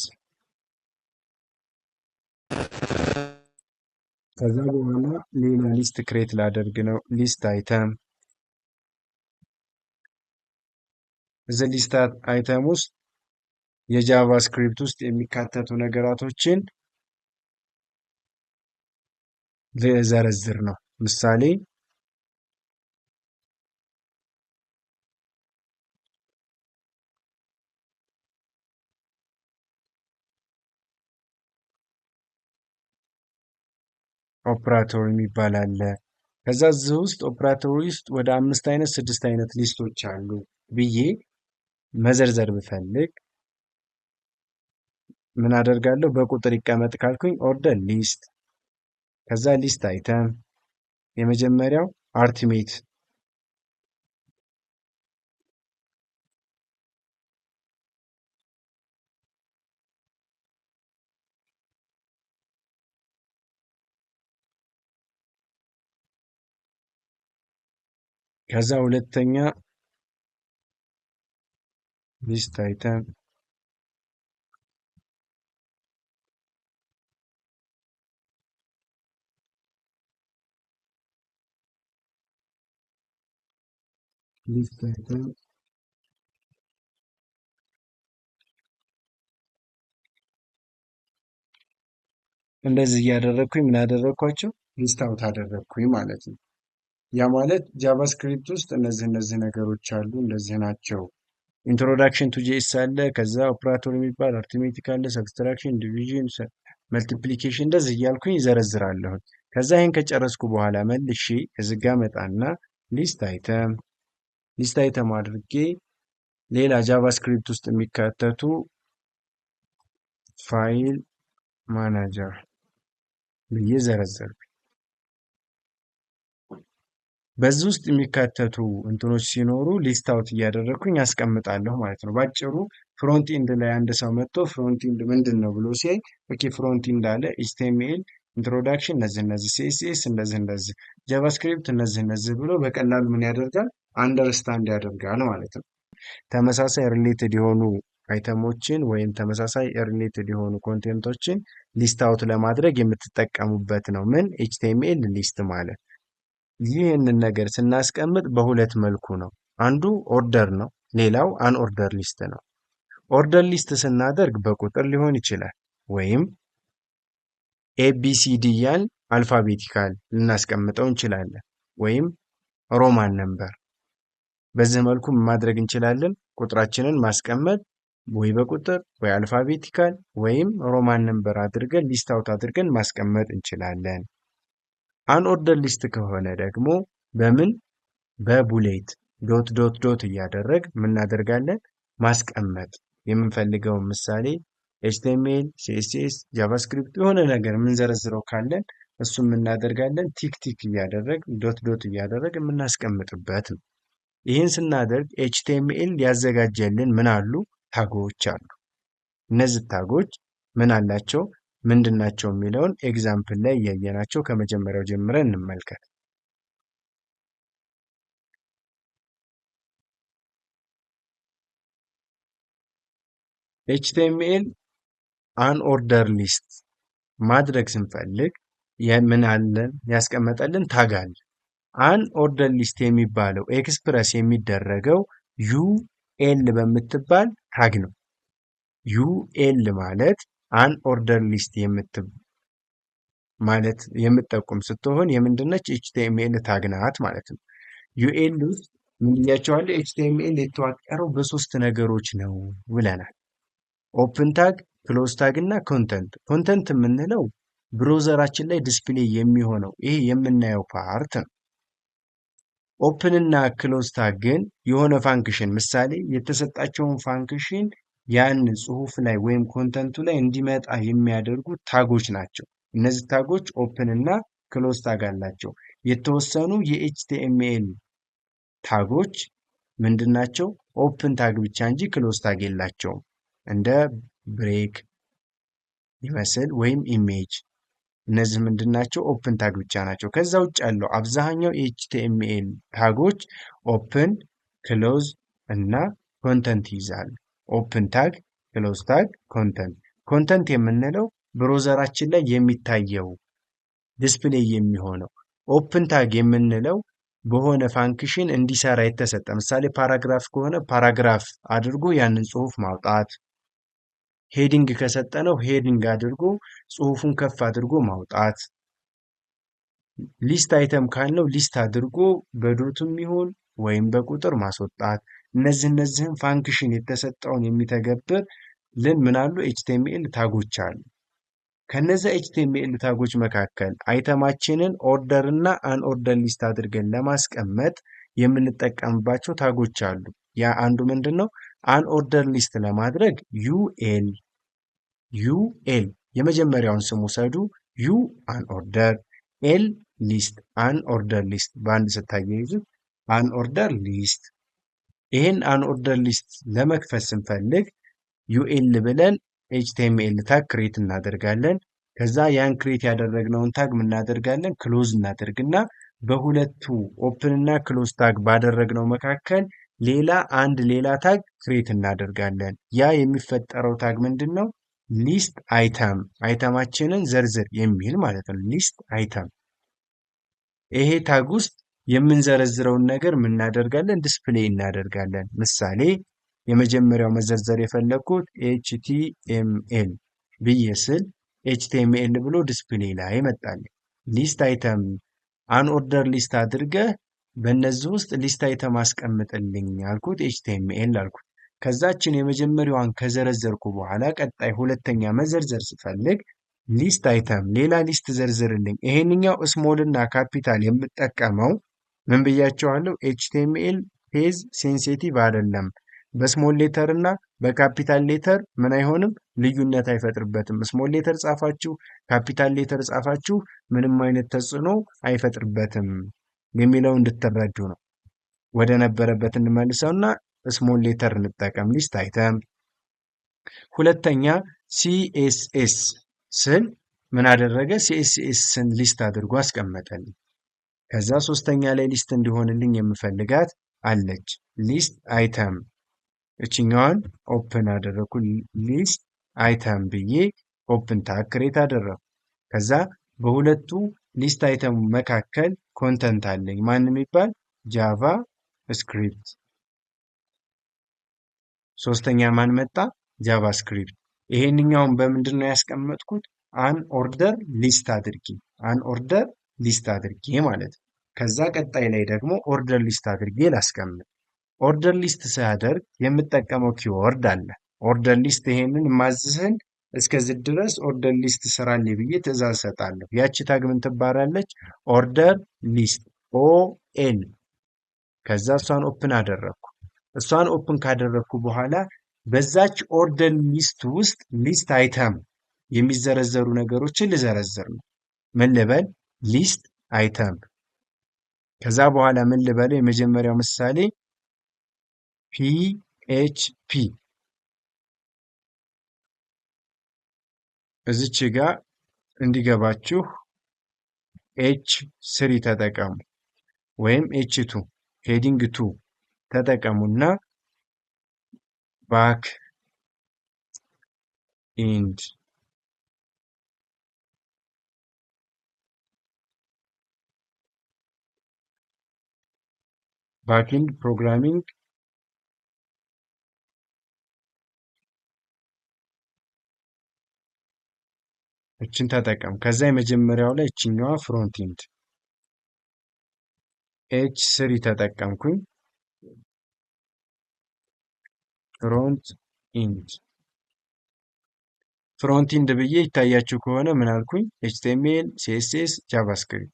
ከዛ በኋላ ሌላ ሊስት ክሬት ላደርግ ነው። ሊስት አይተም እዚህ ሊስት አይተም ውስጥ የጃቫስክሪፕት ውስጥ የሚካተቱ ነገራቶችን ልዘረዝር ነው። ምሳሌ ኦፕራቶር የሚባል አለ። ከዛ እዚህ ውስጥ ኦፕራቶር ውስጥ ወደ 5 አይነት 6 አይነት ሊስቶች አሉ ብዬ መዘርዘር ብፈልግ ምን አደርጋለሁ? በቁጥር ይቀመጥ ካልኩኝ ኦርደር ሊስት፣ ከዛ ሊስት አይተም፣ የመጀመሪያው አርቲሜት፣ ከዛ ሁለተኛ ሊስት አይተም፣ ሊስት አይተም፣ እንደዚህ እያደረግኩኝ ምን አደረግኳቸው? ሊስት አውት አደረግኩኝ ማለት ነው። ያ ማለት ጃቫስክሪፕት ውስጥ እነዚህ ነገሮች አሉ፣ እንደዚህ ናቸው። ኢንትሮዳክሽን ቱ ጄኤስ አለ፣ ከዛ ኦፕራቶር የሚባል አርትሜቲክ አለ፣ ሰብስትራክሽን፣ ዲቪዥን፣ መልቲፕሊኬሽን እንደዚህ እያልኩኝ ይዘረዝራለሁኝ። ከዛ ይህን ከጨረስኩ በኋላ መልሼ እዚህ ጋ መጣና ሊስት አይተም አድርጌ ሌላ ጃቫስክሪፕት ውስጥ የሚካተቱ ፋይል ማናጀር ብዬ ዘረዘርኩ። በዚህ ውስጥ የሚካተቱ እንትኖች ሲኖሩ ሊስት አውት እያደረግኩኝ አስቀምጣለሁ ማለት ነው። ባጭሩ ፍሮንት ኢንድ ላይ አንድ ሰው መጥቶ ፍሮንት ኢንድ ምንድን ነው ብሎ ሲያይ ኦኬ ፍሮንት ኢንድ አለ፣ ኤችቲኤምኤል ኢንትሮዳክሽን እነዚህ፣ ሲኤስኤስ እንደዚህ፣ ጃቫስክሪፕት እነዚህ ብሎ በቀላሉ ምን ያደርጋል? አንደርስታንድ ያደርጋል ማለት ነው። ተመሳሳይ ሪሌትድ የሆኑ አይተሞችን ወይም ተመሳሳይ ሪሌትድ የሆኑ ኮንቴንቶችን ሊስት አውት ለማድረግ የምትጠቀሙበት ነው። ምን ኤችቲኤምኤል ሊስት ማለት። ይህንን ነገር ስናስቀምጥ በሁለት መልኩ ነው። አንዱ ኦርደር ነው፣ ሌላው አንኦርደር ሊስት ነው። ኦርደር ሊስት ስናደርግ በቁጥር ሊሆን ይችላል፣ ወይም ኤቢሲዲ ያን አልፋቤቲካል ልናስቀምጠው እንችላለን፣ ወይም ሮማን ነምበር። በዚህ መልኩ ማድረግ እንችላለን። ቁጥራችንን ማስቀመጥ ወይ በቁጥር ወይ አልፋቤቲካል ወይም ሮማን ነምበር አድርገን ሊስት አውት አድርገን ማስቀመጥ እንችላለን። አንኦርደር ሊስት ከሆነ ደግሞ በምን በቡሌት ዶት እያደረግ ምናደርጋለን? ማስቀመጥ የምንፈልገውን ምሳሌ ኤችቲኤምኤል፣ ሲኤስኤስ፣ ጃቫስክሪፕት የሆነ ነገር የምንዘረዝረው ካለን እሱ የምናደርጋለን ቲክ እያደረግ ዶት እያደረግ የምናስቀምጥበት ነው። ይህን ስናደርግ ኤችቲኤምኤል ያዘጋጀልን ምን አሉ? ታጎች አሉ። እነዚህ ታጎች ምን አላቸው? ምንድናቸው የሚለውን ኤግዛምፕል ላይ እያየናቸው ከመጀመሪያው ጀምረን እንመልከት። ኤችቲኤምኤል አንኦርደር ሊስት ማድረግ ስንፈልግ ምን አለን? ያስቀመጠልን ታግ አለ። አንኦርደር ሊስት የሚባለው ኤክስፕረስ የሚደረገው ዩኤል በምትባል ታግ ነው። ዩኤል ማለት አንኦርደር ሊስት ማለት የምትጠቁም ስትሆን የምንድነች? ኤችቲኤምኤል ታግ ናት ማለት ነው። ዩኤል ውስጥ ምን ብያቸዋለሁ? ኤችቲኤምኤል የተዋቀረው በሶስት ነገሮች ነው ብለናል። ኦፕን ታግ፣ ክሎዝ ታግ እና ኮንተንት። ኮንተንት የምንለው ብሮዘራችን ላይ ዲስፕሌይ የሚሆነው ይሄ የምናየው ፓርት ነው። ኦፕን እና ክሎዝ ታግ ግን የሆነ ፋንክሽን ምሳሌ የተሰጣቸውን ፋንክሽን ያን ጽሁፍ ላይ ወይም ኮንተንቱ ላይ እንዲመጣ የሚያደርጉ ታጎች ናቸው። እነዚህ ታጎች ኦፕን እና ክሎዝ ታግ አላቸው። የተወሰኑ የኤችቲኤምኤል ታጎች ምንድናቸው? ኦፕን ታግ ብቻ እንጂ ክሎዝ ታግ የላቸውም። እንደ ብሬክ ይመስል ወይም ኢሜጅ፣ እነዚህ ምንድናቸው? ኦፕን ታግ ብቻ ናቸው። ከዛ ውጭ ያለው አብዛኛው የኤችቲኤምኤል ታጎች ኦፕን፣ ክሎዝ እና ኮንተንት ይይዛሉ። ኦፕን ታግ፣ ክሎዝ ታግ፣ ኮንተንት። ኮንተንት የምንለው ብሮዘራችን ላይ የሚታየው ዲስፕሌይ የሚሆነው። ኦፕን ታግ የምንለው በሆነ ፋንክሽን እንዲሰራ የተሰጠ ምሳሌ ፓራግራፍ ከሆነ ፓራግራፍ አድርጎ ያንን ጽሁፍ ማውጣት፣ ሄዲንግ ከሰጠነው ሄዲንግ አድርጎ ጽሁፉን ከፍ አድርጎ ማውጣት፣ ሊስት አይተም ካልነው ሊስት አድርጎ በዶትም ይሁን ወይም በቁጥር ማስወጣት። እነዚህን ፋንክሽን የተሰጠውን የሚተገብር ምን አሉ? ኤችቲኤምኤል ታጎች አሉ። ከነዚህ ኤችቲኤምኤል ታጎች መካከል አይተማችንን ኦርደር እና አንኦርደር ሊስት አድርገን ለማስቀመጥ የምንጠቀምባቸው ታጎች አሉ። ያ አንዱ ምንድን ነው? አንኦርደር ሊስት ለማድረግ ዩኤል የመጀመሪያውን ስም ውሰዱ። ዩ አንኦርደር፣ ኤል ሊስት፣ አንኦርደር ሊስት በአንድ ስታያይዙት አንኦርደር ሊስት። ይህን አንኦርደር ሊስት ለመክፈት ስንፈልግ ዩኤል ብለን ኤችቲኤምኤል ታግ ክሬት እናደርጋለን። ከዛ ያን ክሬት ያደረግነውን ታግ እናደርጋለን ክሎዝ እናደርግና በሁለቱ ኦፕን እና ክሎዝ ታግ ባደረግነው መካከል ሌላ ታግ ክሬት እናደርጋለን። ያ የሚፈጠረው ታግ ምንድን ነው? ሊስት አይተም፣ አይተማችንን ዘርዝር የሚል ማለት ነው። ሊስት አይተም። ይሄ ታግ ውስጥ የምንዘረዝረውን ነገር እናደርጋለን፣ ዲስፕሌይ እናደርጋለን። ምሳሌ የመጀመሪያው መዘርዘር የፈለግኩት ኤችቲኤምኤል ብዬ ስል ኤችቲኤምኤል ብሎ ዲስፕሌይ ላይ መጣል። ሊስት አይተም አንኦርደር ሊስት አድርገህ በእነዚህ ውስጥ ሊስት አይተም አስቀምጥልኝ አልኩት፣ ኤችቲኤምኤል አልኩት። ከዛችን የመጀመሪያዋን ከዘረዘርኩ በኋላ ቀጣይ ሁለተኛ መዘርዘር ስፈልግ ሊስት አይተም ሌላ ሊስት ዘርዝርልኝ። ይሄንኛው ስሞል እና ካፒታል የምጠቀመው ምን ብያቸዋለሁ? ኤችቲኤምኤል ፔዝ ሴንሲቲቭ አይደለም። በስሞል ሌተር እና በካፒታል ሌተር ምን አይሆንም? ልዩነት አይፈጥርበትም። ስሞል ሌተር ጻፋችሁ ካፒታል ሌተር ጻፋችሁ ምንም አይነት ተጽዕኖ አይፈጥርበትም የሚለው እንድትረዱ ነው። ወደ ነበረበት እንመልሰውና ስሞል ሌተር እንጠቀም። ሊስት አይተም። ሁለተኛ ሲኤስኤስ ስል ምን አደረገ? ሲኤስኤስን ሊስት አድርጎ አስቀመጠልኝ። ከዛ ሶስተኛ ላይ ሊስት እንዲሆንልኝ የምፈልጋት አለች፣ ሊስት አይተም። እችኛዋን ኦፕን አደረኩ። ሊስት አይተም ብዬ ኦፕን ታግ ክሬት አደረኩ። ከዛ በሁለቱ ሊስት አይተም መካከል ኮንተንት አለኝ። ማን የሚባል? ጃቫ ስክሪፕት። ሶስተኛ ማን መጣ? ጃቫስክሪፕት። ይሄንኛውን በምንድን ነው ያስቀመጥኩት? አንኦርደር ሊስት አድርጌ ማለት ነው። ከዛ ቀጣይ ላይ ደግሞ ኦርደር ሊስት አድርጌ ላስቀምጥ። ኦርደር ሊስት ሳያደርግ የምጠቀመው ኪወርድ አለ። ኦርደር ሊስት ይሄንን ማዝህን እስከዚህ ድረስ ኦርደር ሊስት ስራልኝ ብዬ ትዕዛዝ ሰጣለሁ። ያቺ ታግ ምን ትባላለች? ኦርደር ሊስት ኦኤል። ከዛ እሷን ኦፕን አደረግኩ። እሷን ኦፕን ካደረግኩ በኋላ በዛች ኦርደር ሊስት ውስጥ ሊስት አይተም የሚዘረዘሩ ነገሮችን ልዘረዝር ነው። ምን ልበል? ሊስት አይተም። ከዛ በኋላ ምን ልበለው? የመጀመሪያው ምሳሌ ፒኤችፒ። እዚች ጋር እንዲገባችሁ ኤች ስሪ ተጠቀሙ ወይም ኤች ቱ ሄዲንግ ቱ ተጠቀሙና ባክ ኢንድ ባክኢንድ ፕሮግራሚንግ እችን ተጠቀም። ከዛ የመጀመሪያው ላይ እችኛዋ ፍሮንት ኢንድ ኤች ስሪ ተጠቀምኩኝ። ፍሮንት ኢንድ ብዬ ይታያችሁ ከሆነ ምን አልኩኝ? ኤችቲኤምኤል፣ ሲኤስኤስ፣ ጃቫስክሪፕት።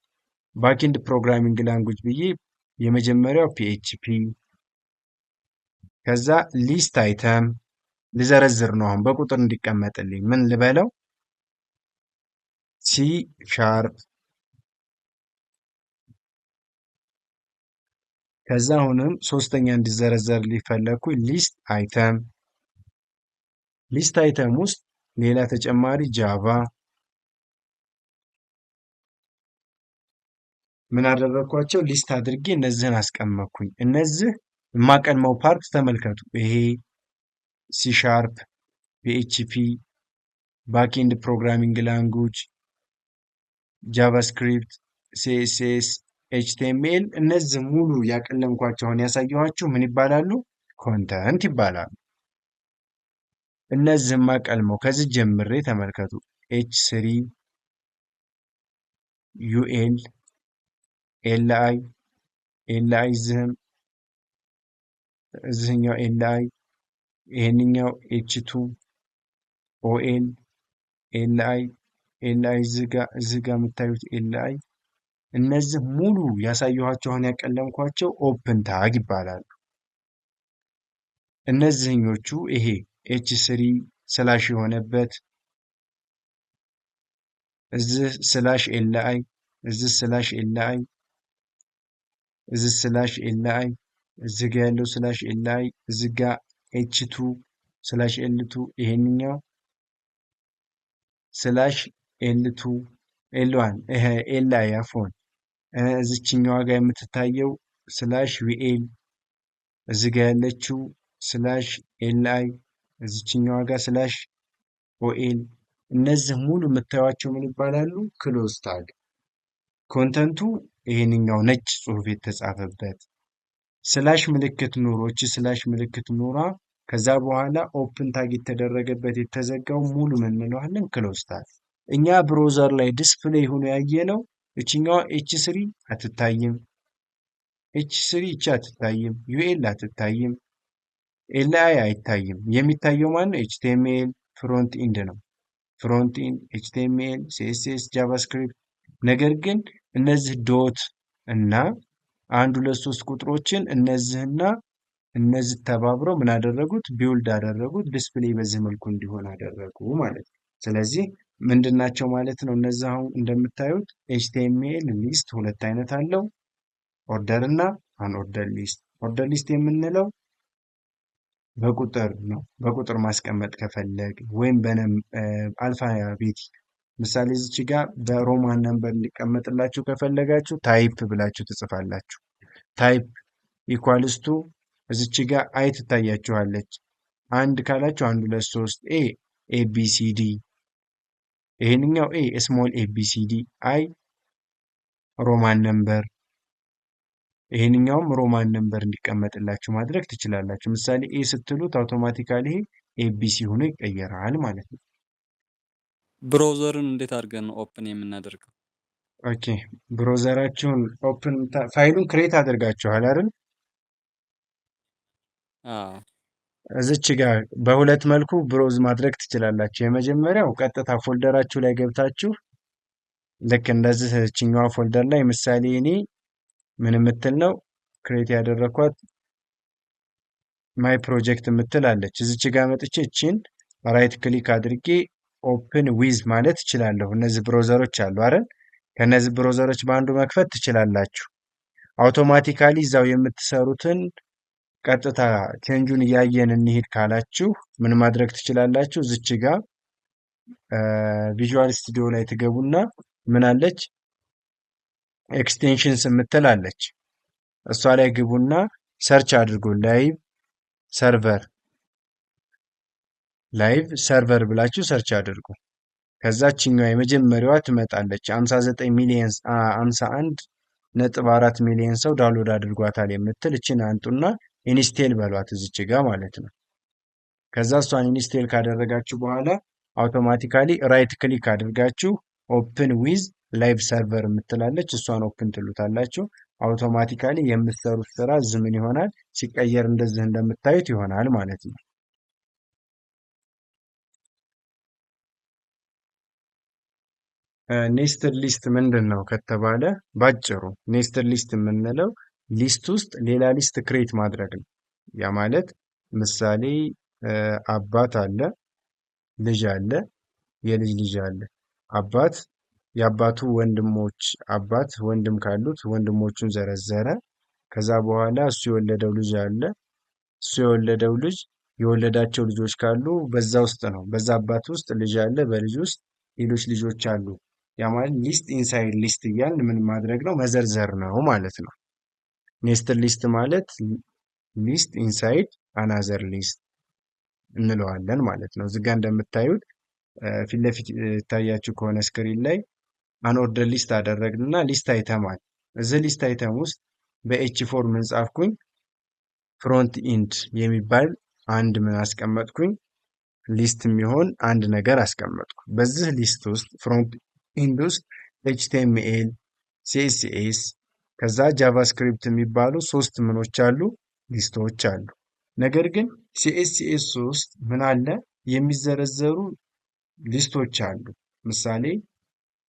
ባክኢንድ ፕሮግራሚንግ ላንጉጅ ብዬ የመጀመሪያው ፒኤችፒ። ከዛ ሊስት አይተም ልዘረዝር ነው አሁን በቁጥር እንዲቀመጥልኝ ምን ልበለው? ሲ ሻርፕ። ከዛ አሁንም ሶስተኛ እንዲዘረዘር ሊፈለኩ ሊስት አይተም። ሊስት አይተም ውስጥ ሌላ ተጨማሪ ጃቫ። ምን አደረኳቸው? ሊስት አድርጌ እነዚህን አስቀመጥኩኝ። እነዚህ የማቀድመው ፓርት ተመልከቱ። ይሄ ሲ ሻርፕ፣ ፒኤችፒ፣ ባክኤንድ ፕሮግራሚንግ ላንጉጅ፣ ጃቫስክሪፕት፣ ሲኤስኤስ፣ ኤችቲኤምኤል እነዚህ ሙሉ ያቀለምኳቸውን ያሳየኋችሁ ምን ይባላሉ? ኮንተንት ይባላሉ። እነዚህ ማቀልመው ከዚህ ጀምሬ ተመልከቱ። ኤች ስሪ፣ ዩኤል፣ ኤልአይ፣ ኤልአይ እዚህኛው ኤልአይ፣ ይሄንኛው ኤች ቱ፣ ኦኤል፣ ኤልአይ፣ ኤልአይ እዚህ ጋር የምታዩት ኤልአይ እነዚህ ሙሉ ያሳየኋቸው አሁን ያቀለምኳቸው ኦፕን ታግ ይባላሉ። እነዚህኞቹ ይሄ ኤች ስሪ ስላሽ የሆነበት እዚህ ስላሽ ኤልአይ እዚህ ስላሽ ኤልአይ እዚህ ስላሽ ኤልአይ እዚህ ጋ ያለው ስላሽ ኤልአይ እዚህ ጋ ኤች ቱ ስላሽ ኤል2 ይሄንኛው ስላሽ ኤል2 ኤል1 ይሄ ኤልአይ አፎን እዚችኛዋ ጋር የምትታየው ስላሽ ቪኤል እዚህ ጋ ያለችው ስላሽ ኤልአይ እዚችኛዋ ጋር ስላሽ ኦኤል እነዚህ ሙሉ የምታዩቸው ምን ይባላሉ? ክሎዝ ታግ። ኮንተንቱ ይሄንኛው ነጭ ጽሁፍ የተጻፈበት ስላሽ ምልክት ኑሮ እቺ ስላሽ ምልክት ኑራ ከዛ በኋላ ኦፕን ታግ የተደረገበት የተዘጋው ሙሉ ምን እንለዋለን? ክሎዝ ታግ። እኛ ብሮዘር ላይ ዲስፕሌይ ሆኖ ያየነው እቺኛዋ ኤች ስሪ አትታይም፣ ኤች ስሪ እቺ አትታይም፣ ዩኤል አትታይም፣ ኤልአይ አይታይም። የሚታየው ማነው? ኤችቲኤምኤል ፍሮንት ኢንድ ነው። ፍሮንት ኢንድ ኤችቲኤምኤል፣ ሲኤስኤስ፣ ጃቫስክሪፕት። ነገር ግን እነዚህ ዶት እና 1 2 3 ቁጥሮችን እነዚህና እነዚህ ተባብረው ምን አደረጉት? ቢውልድ አደረጉት። ዲስፕሌይ በዚህ መልኩ እንዲሆን አደረጉ ማለት ነው። ስለዚህ ምንድናቸው ማለት ነው? እነዚህ አሁን እንደምታዩት ኤችቲኤምኤል ሊስት ሁለት አይነት አለው፣ ኦርደር እና አንኦርደር ሊስት። ኦርደር ሊስት የምንለው በቁጥር ነው። በቁጥር ማስቀመጥ ከፈለግ ወይም አልፋቤት ምሳሌ እዚች ጋር በሮማን ነምበር እንዲቀመጥላችሁ ከፈለጋችሁ ታይፕ ብላችሁ ትጽፋላችሁ። ታይፕ ኢኳልስቱ እዚች ጋር አይ ትታያችኋለች። አንድ ካላችሁ 1 2 3 ኤ ኤቢሲዲ፣ ይሄንኛው ኤ ስሞል ኤቢሲዲ፣ አይ ሮማን ነምበር፣ ይሄንኛውም ሮማን ነምበር እንዲቀመጥላችሁ ማድረግ ትችላላችሁ። ምሳሌ ኤ ስትሉት አውቶማቲካሊ ይሄ ኤቢሲ ሆኖ ይቀየራል ማለት ነው። ብሮዘርን እንዴት አድርገን ነው ኦፕን የምናደርገው? ኦኬ ብሮዘራችሁን ኦፕን ፋይሉን ክሬት አድርጋችኋል አይደል? አዎ። እዚች ጋር በሁለት መልኩ ብሮዝ ማድረግ ትችላላችሁ። የመጀመሪያው ቀጥታ ፎልደራችሁ ላይ ገብታችሁ ልክ እንደዚህ እችኛዋ ፎልደር ላይ ምሳሌ እኔ ምን የምትል ነው ክሬት ያደረኳት ማይ ፕሮጀክት የምትል አለች። እዚች ጋር መጥቼ እቺን ራይት ክሊክ አድርጌ ኦፕን ዊዝ ማለት እችላለሁ። እነዚህ ብሮዘሮች አሉ አይደል? ከነዚህ ብሮዘሮች በአንዱ መክፈት ትችላላችሁ። አውቶማቲካሊ እዛው የምትሰሩትን ቀጥታ ቼንጁን እያየን እንሂድ ካላችሁ ምን ማድረግ ትችላላችሁ? እዚች ጋር ቪዥዋል ስቱዲዮ ላይ ትገቡና ምን አለች ኤክስቴንሽንስ የምትል አለች። እሷ ላይ ግቡና ሰርች አድርጎ ላይቭ ሰርቨር ብላችሁ ሰርች አድርጉ። ከዛችኛዋ የመጀመሪያዋ ትመጣለች 59 ሚሊዮን 51.4 ሚሊዮን ሰው ዳውንሎድ አድርጓታል የምትል እችን አንጡና ኢንስቴል በሏት እዚች ጋር ማለት ነው። ከዛ እሷን ኢንስቴል ካደረጋችሁ በኋላ አውቶማቲካሊ ራይት ክሊክ አድርጋችሁ ኦፕን ዊዝ ላይቭ ሰርቨር የምትላለች እሷን ኦፕን ትሉታላችሁ። አውቶማቲካሊ የምትሰሩት ስራ ዝምን ይሆናል ሲቀየር እንደዚህ እንደምታዩት ይሆናል ማለት ነው። ኔስትድ ሊስት ምንድን ነው ከተባለ ባጭሩ ኔስትድ ሊስት የምንለው ሊስት ውስጥ ሌላ ሊስት ክሬት ማድረግ ነው። ያ ማለት ምሳሌ አባት አለ፣ ልጅ አለ፣ የልጅ ልጅ አለ። አባት የአባቱ ወንድሞች አባት ወንድም ካሉት ወንድሞቹን ዘረዘረ። ከዛ በኋላ እሱ የወለደው ልጅ አለ። እሱ የወለደው ልጅ የወለዳቸው ልጆች ካሉ በዛ ውስጥ ነው። በዛ አባት ውስጥ ልጅ አለ፣ በልጅ ውስጥ ሌሎች ልጆች አሉ። ያ ማለት ሊስት ኢንሳይድ ሊስት እያልን ምን ማድረግ ነው? መዘርዘር ነው ማለት ነው። ኔስትድ ሊስት ማለት ሊስት ኢንሳይድ አናዘር ሊስት እንለዋለን ማለት ነው። እዚህ ጋር እንደምታዩት ፊት ለፊት ታያችሁ ከሆነ ስክሪን ላይ አንኦርደር ሊስት አደረግንና ሊስት አይተማል። እዚህ ሊስት አይተም ውስጥ በኤች ፎር ምን ጻፍኩኝ? ፍሮንት ኢንድ የሚባል አንድ ምን አስቀመጥኩኝ? ሊስት የሚሆን አንድ ነገር አስቀመጥኩ። በዚህ ሊስት ውስጥ ፍሮንት ኢንድ ውስጥ ኤችቲኤምኤል፣ ሲኤስኤስ ከዛ ጃቫስክሪፕት የሚባሉ ሶስት ምኖች አሉ ሊስቶች አሉ። ነገር ግን ሲኤስኤስ ውስጥ ምን አለ? የሚዘረዘሩ ሊስቶች አሉ። ምሳሌ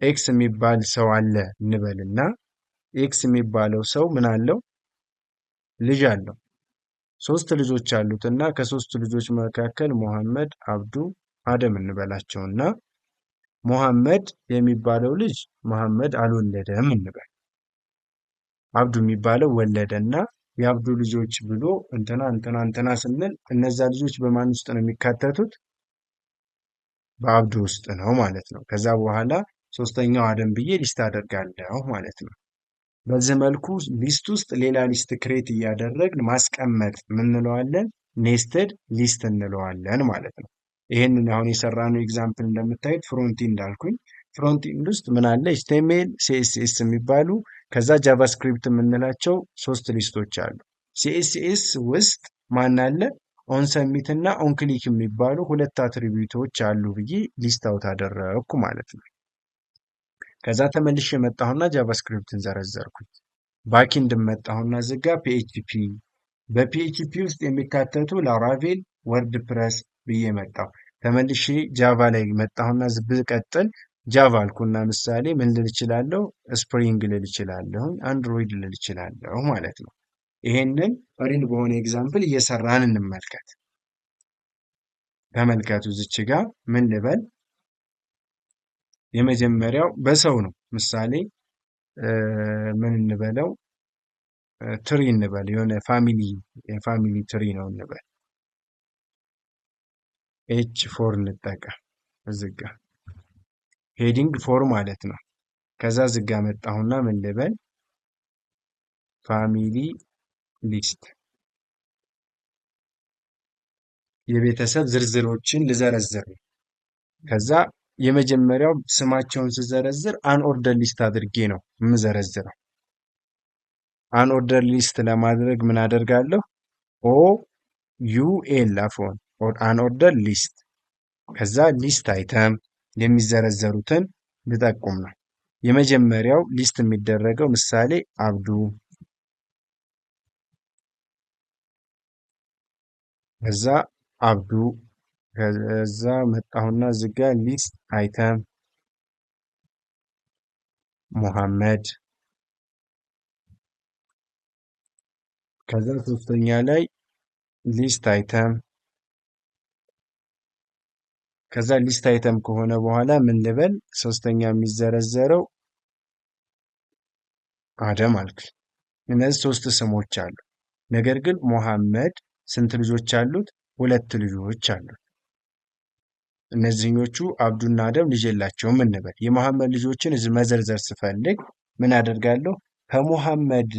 ኤክስ የሚባል ሰው አለ እንበልና ኤክስ የሚባለው ሰው ምን አለው? ልጅ አለው። 3 ልጆች አሉት እና ከ3 ልጆች መካከል ሙሐመድ፣ አብዱ፣ አደም እንበላቸውና ሙሐመድ የሚባለው ልጅ ሙሐመድ አልወለደም እንበል። አብዱ የሚባለው ወለደና የአብዱ ልጆች ብሎ እንትና እንትና እንትና ስንል እነዛ ልጆች በማን ውስጥ ነው የሚካተቱት? በአብዱ ውስጥ ነው ማለት ነው። ከዛ በኋላ ሶስተኛው አደም ብዬ ሊስት አደርጋለሁ ማለት ነው። በዚህ መልኩ ሊስት ውስጥ ሌላ ሊስት ክሬት እያደረግን ማስቀመጥ ምንለዋለን? ኔስትድ ሊስት እንለዋለን ማለት ነው። ይህንን አሁን የሰራነው ኤግዛምፕል እንደምታዩት ፍሮንት ኢንድ አልኩኝ። ፍሮንት ኢንድ ውስጥ ምን አለ? ኤችቲኤምኤል፣ ሲኤስኤስ የሚባሉ ከዛ ጃቫስክሪፕት የምንላቸው 3 ሊስቶች አሉ። ሲኤስኤስ ውስጥ ማን አለ? ኦን ሰሚት እና ኦን ክሊክ የሚባሉ 2 አትሪቢዩቶች አሉ ብዬ ሊስት አውት አደረግኩ ማለት ነው። ከዛ ተመልሼ መጣሁና ጃቫስክሪፕትን ዘረዘርኩኝ። ባኪንድ መጣሁና ዝጋ ፒኤችፒ። በፒኤችፒ ውስጥ የሚካተቱ ላራቬል፣ ወርድ ፕረስ ብዬ መጣሁ። ተመልሼ ጃቫ ላይ መጣሁና ብቀጥል ጃቫ አልኩና ምሳሌ ምን ልል እችላለሁ? ስፕሪንግ ልል እችላለሁ፣ አንድሮይድ ልል እችላለሁ ማለት ነው። ይሄንን ሪል በሆነ ኤግዛምፕል እየሰራን እንመልከት። ተመልከቱ ዝች ጋር ምን ልበል? የመጀመሪያው በሰው ነው። ምሳሌ ምን እንበለው? ትሪ እንበል። የሆነ የፋሚሊ ትሪ ነው እንበል። ኤች ፎር እንጠቀም። ዝጋ ሄዲንግ ፎር ማለት ነው። ከዛ ዝጋ መጣሁና ምን ልበል? ፋሚሊ ሊስት። የቤተሰብ ዝርዝሮችን ልዘረዝር። ከዛ የመጀመሪያው ስማቸውን ስዘረዝር አንኦርደር ሊስት አድርጌ ነው የምዘረዝረው። አንኦርደር ሊስት ለማድረግ ምን አደርጋለሁ? ኦ ዩ ኤል አፎን አንኦርደር ሊስት። ከዛ ሊስት አይተም የሚዘረዘሩትን ልጠቁም ነው። የመጀመሪያው ሊስት የሚደረገው ምሳሌ አብዱ፣ ከዛ አብዱ፣ ከዛ መጣሁና ዝጋ ሊስት አይተም ሙሐመድ፣ ከዛ ሶስተኛ ላይ ሊስት አይተም፣ ከዛ ሊስት አይተም ከሆነ በኋላ ምን ልበል? ሶስተኛ የሚዘረዘረው አደም አልክ። እነዚህ 3 ስሞች አሉ። ነገር ግን ሙሐመድ ስንት ልጆች አሉት? 2 ልጆች አሉት። እነዚህኞቹ አብዱና አደም ልጅ የላቸውም እንበል። የሙሐመድ ልጆችን እዚህ መዘርዘር ስፈልግ ምን አደርጋለሁ? ከሙሐመድ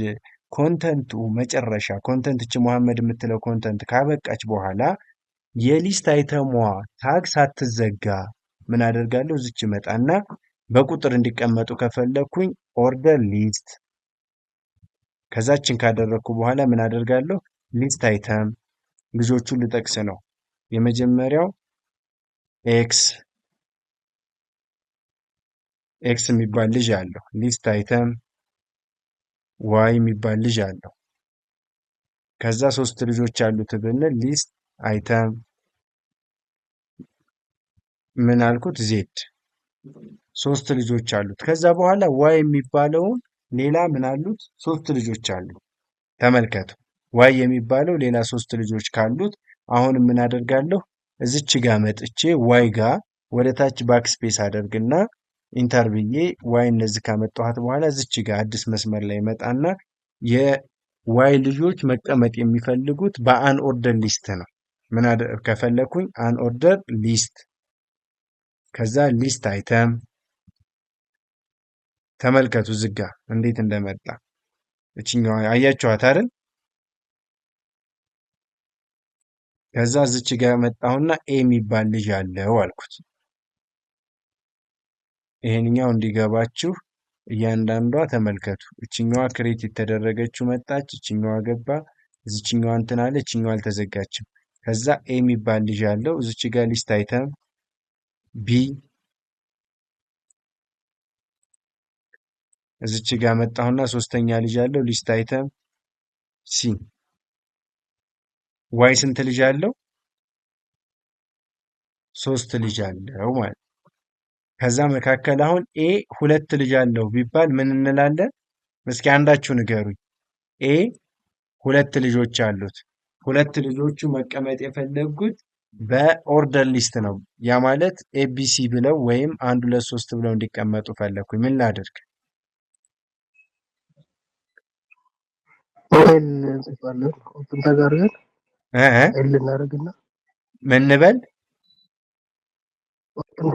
ኮንተንቱ መጨረሻ ኮንተንት እቺ ሙሐመድ የምትለው ኮንተንት ካበቃች በኋላ የሊስት አይተሟ ታግ ሳትዘጋ ምን አደርጋለሁ? እዚች መጣና በቁጥር እንዲቀመጡ ከፈለኩኝ ኦርደር ሊስት። ከዛችን ካደረኩ በኋላ ምን አደርጋለሁ? ሊስት አይተም ልጆቹን ልጠቅስ ነው። የመጀመሪያው ኤክስ የሚባል ልጅ አለው። ሊስት አይተም ዋይ የሚባል ልጅ አለው። ከዛ 3 ልጆች አሉት ብንል ሊስት አይተም ምን አልኩት? ዜድ 3 ልጆች አሉት። ከዛ በኋላ ዋይ የሚባለውን ሌላ ምን አሉት? 3 ልጆች አሉ። ተመልከቱ ዋይ የሚባለው ሌላ 3 ልጆች ካሉት አሁን ምን አደርጋለሁ? እዚች ጋር መጥቼ ዋይ ጋር ወደ ታች ባክስፔስ አደርግና ኢንተር ብዬ ዋይ እነዚህ ካመጣኋት በኋላ እዚች ጋር አዲስ መስመር ላይ መጣና የዋይ ልጆች መቀመጥ የሚፈልጉት በአን ኦርደር ሊስት ነው። ምን ከፈለኩኝ አን ኦርደር ሊስት፣ ከዛ ሊስት አይተም ተመልከቱ ዝጋ እንዴት እንደመጣ። እችኛዋ አያችኋት አይደል? ከዛ እዚች ጋር መጣሁና ኤ የሚባል ልጅ አለው አልኩት። ይሄንኛው እንዲገባችሁ እያንዳንዷ ተመልከቱ። እችኛዋ ክሬት የተደረገችው መጣች፣ እችኛዋ ገባ፣ እዚችኛዋ እንትን አለ፣ እችኛዋ አልተዘጋችም። ከዛ ኤ የሚባል ልጅ አለው። እዚች ጋር ሊስት አይተም ቢ፣ እዚች ጋር መጣሁና ሶስተኛ ልጅ አለው። ሊስት አይተም ሲ። ዋይ ስንት ልጅ አለው? 3 ልጅ አለው ማለት ከዛ መካከል አሁን ኤ ሁለት ልጅ አለው ቢባል ምን እንላለን? እስኪ አንዳችሁ ንገሩኝ። ኤ ሁለት ልጆች አሉት። ሁለት ልጆቹ መቀመጥ የፈለጉት በኦርደር ሊስት ነው። ያ ማለት ኤቢሲ ብለው ወይም አንድ ሁለት ሶስት ብለው እንዲቀመጡ ፈለግኩኝ። ምን ላድርግ? ኦኤል እንጽፋለን። ኦፕን ተጋርገን እ ኤል እናደርግና ምን እንበል? ኦፕን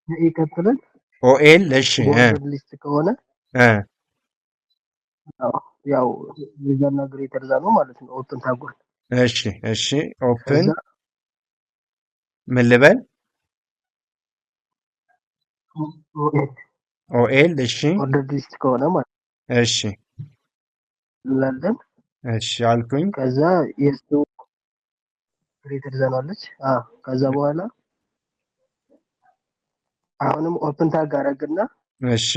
ይቀጥላል። ኦኤል እሺ ቦርደር ሊስት ከሆነ እ ያው የዛና ግሬተር ዛ ነው ማለት ነው። ኦፕን ታጓል። እሺ እሺ ኦፕን ምን ልበል? ኦኤል እሺ ቦርደር ሊስት ከሆነ ማለት እሺ እንላለን። እሺ አልኩኝ። ከዛ የሱ ግሬተር ዛን አለች። ከዛ በኋላ አሁንም ኦፕን ታግ አደረግና እሺ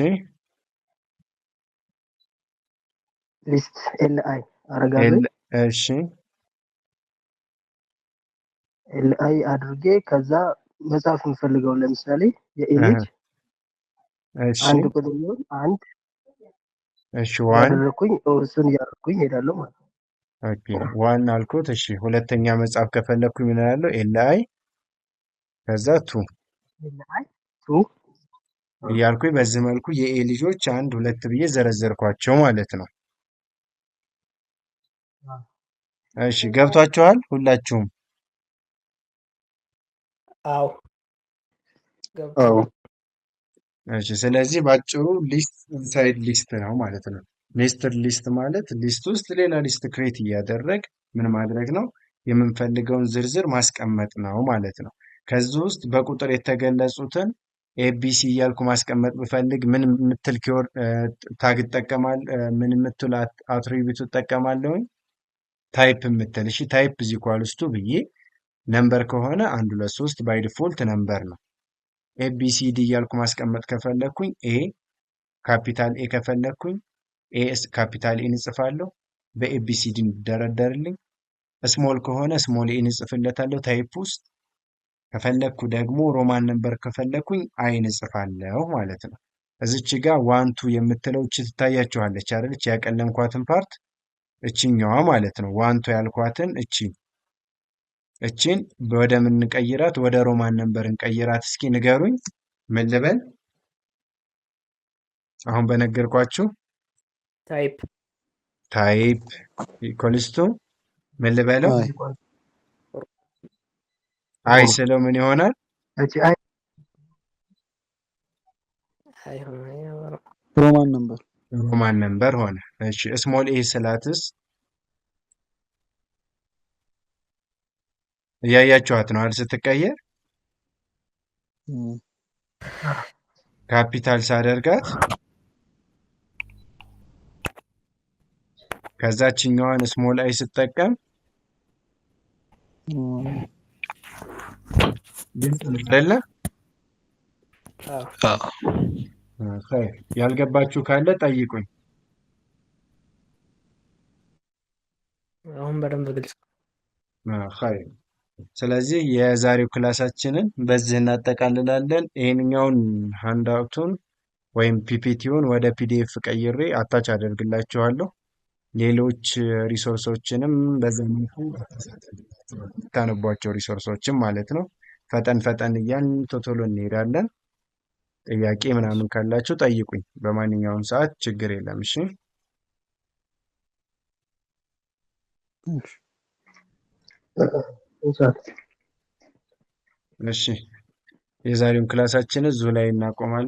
ሊስት ኤልአይ አረጋለሁ። እሺ ኤልአይ አድርጌ ከዛ መጻፍ የምፈልገው ለምሳሌ የኤልጅ እሺ አንድ ቁጥር ነው። አንድ እሺ ዋን ያደረኩኝ እሱን ያደረኩኝ ሄዳለሁ ማለት ነው። ኦኬ ዋን አልኩት። እሺ ሁለተኛ መጻፍ ከፈለኩኝ ምን እላለሁ? ኤልአይ ከዛ ቱ ኤልአይ ቱ እያልኩኝ በዚህ መልኩ የኤ ልጆች አንድ ሁለት ብዬ ዘረዘርኳቸው ማለት ነው። እሺ ገብቷችኋል ሁላችሁም? አዎ አዎ እሺ ስለዚህ ባጭሩ ሊስት ኢንሳይድ ሊስት ነው ማለት ነው። ኔስትድ ሊስት ማለት ሊስት ውስጥ ሌላ ሊስት ክሬት እያደረግ ምን ማድረግ ነው? የምንፈልገውን ዝርዝር ማስቀመጥ ነው ማለት ነው። ከዚህ ውስጥ በቁጥር የተገለጹትን ኤቢሲ እያልኩ ማስቀመጥ ብፈልግ ምን የምትል ታግ እጠቀማለሁ? ምን የምትል አትሪቢዩት እጠቀማለሁኝ? ታይፕ የምትል እሺ ታይፕ ኢዝ ኢኳልስ ቱ ብዬ ነምበር ከሆነ አንድ ሁለት ሶስት ባይ ዲፎልት ነምበር ነው። ኤቢሲዲ እያልኩ ማስቀመጥ ከፈለኩኝ ኤ ካፒታል ኤ ከፈለኩኝ ኤስ ካፒታል ኤን እጽፋለሁ። በኤቢሲዲ እንዲደረደርልኝ። ስሞል ከሆነ ስሞል ኤን እጽፍለታለሁ ታይፕ ውስጥ። ከፈለኩ ደግሞ ሮማን ነምበር ከፈለኩኝ አይን እጽፋለሁ ማለት ነው። እዚች ጋር ዋንቱ የምትለው እቺ ትታያችኋለች አይደል? እቺ ያቀለምኳትን ፓርት እቺኛዋ ማለት ነው። ዋንቱ ያልኳትን እቺን ወደ ምን እንቀይራት? ወደ ሮማን ነምበር እንቀይራት። እስኪ ንገሩኝ፣ ምን ልበል? አሁን በነገርኳችሁ ታይፕ ኢኳልስ ቱ ምን ልበለው? አይ ስለው ምን ይሆናል? ሮማን ነምበር ሆነ። እሺ ስሞል ኤ ስላትስ እያያችኋት ነው አይደል? ስትቀየር ካፒታል ሳደርጋት ከዛችኛዋን ስሞል አይ ስጠቀም አይደለ? ያልገባችሁ ካለ ጠይቁኝ። አሁን በደንብ ግልጽ። ስለዚህ የዛሬው ክላሳችንን በዚህ እናጠቃልላለን። ይሄንኛውን ሃንዳውቱን ወይም ፒፒቲውን ወደ ፒዲኤፍ ቀይሬ አታች አደርግላችኋለሁ። ሌሎች ሪሶርሶችንም በዛ መልኩ ታነቧቸው ሪሶርሶችን ማለት ነው። ፈጠን ፈጠን እያልን ቶቶሎ እንሄዳለን። ጥያቄ ምናምን ካላችሁ ጠይቁኝ በማንኛውም ሰዓት፣ ችግር የለም። እሺ የዛሬውን ክላሳችን እዚሁ ላይ እናቆማለን።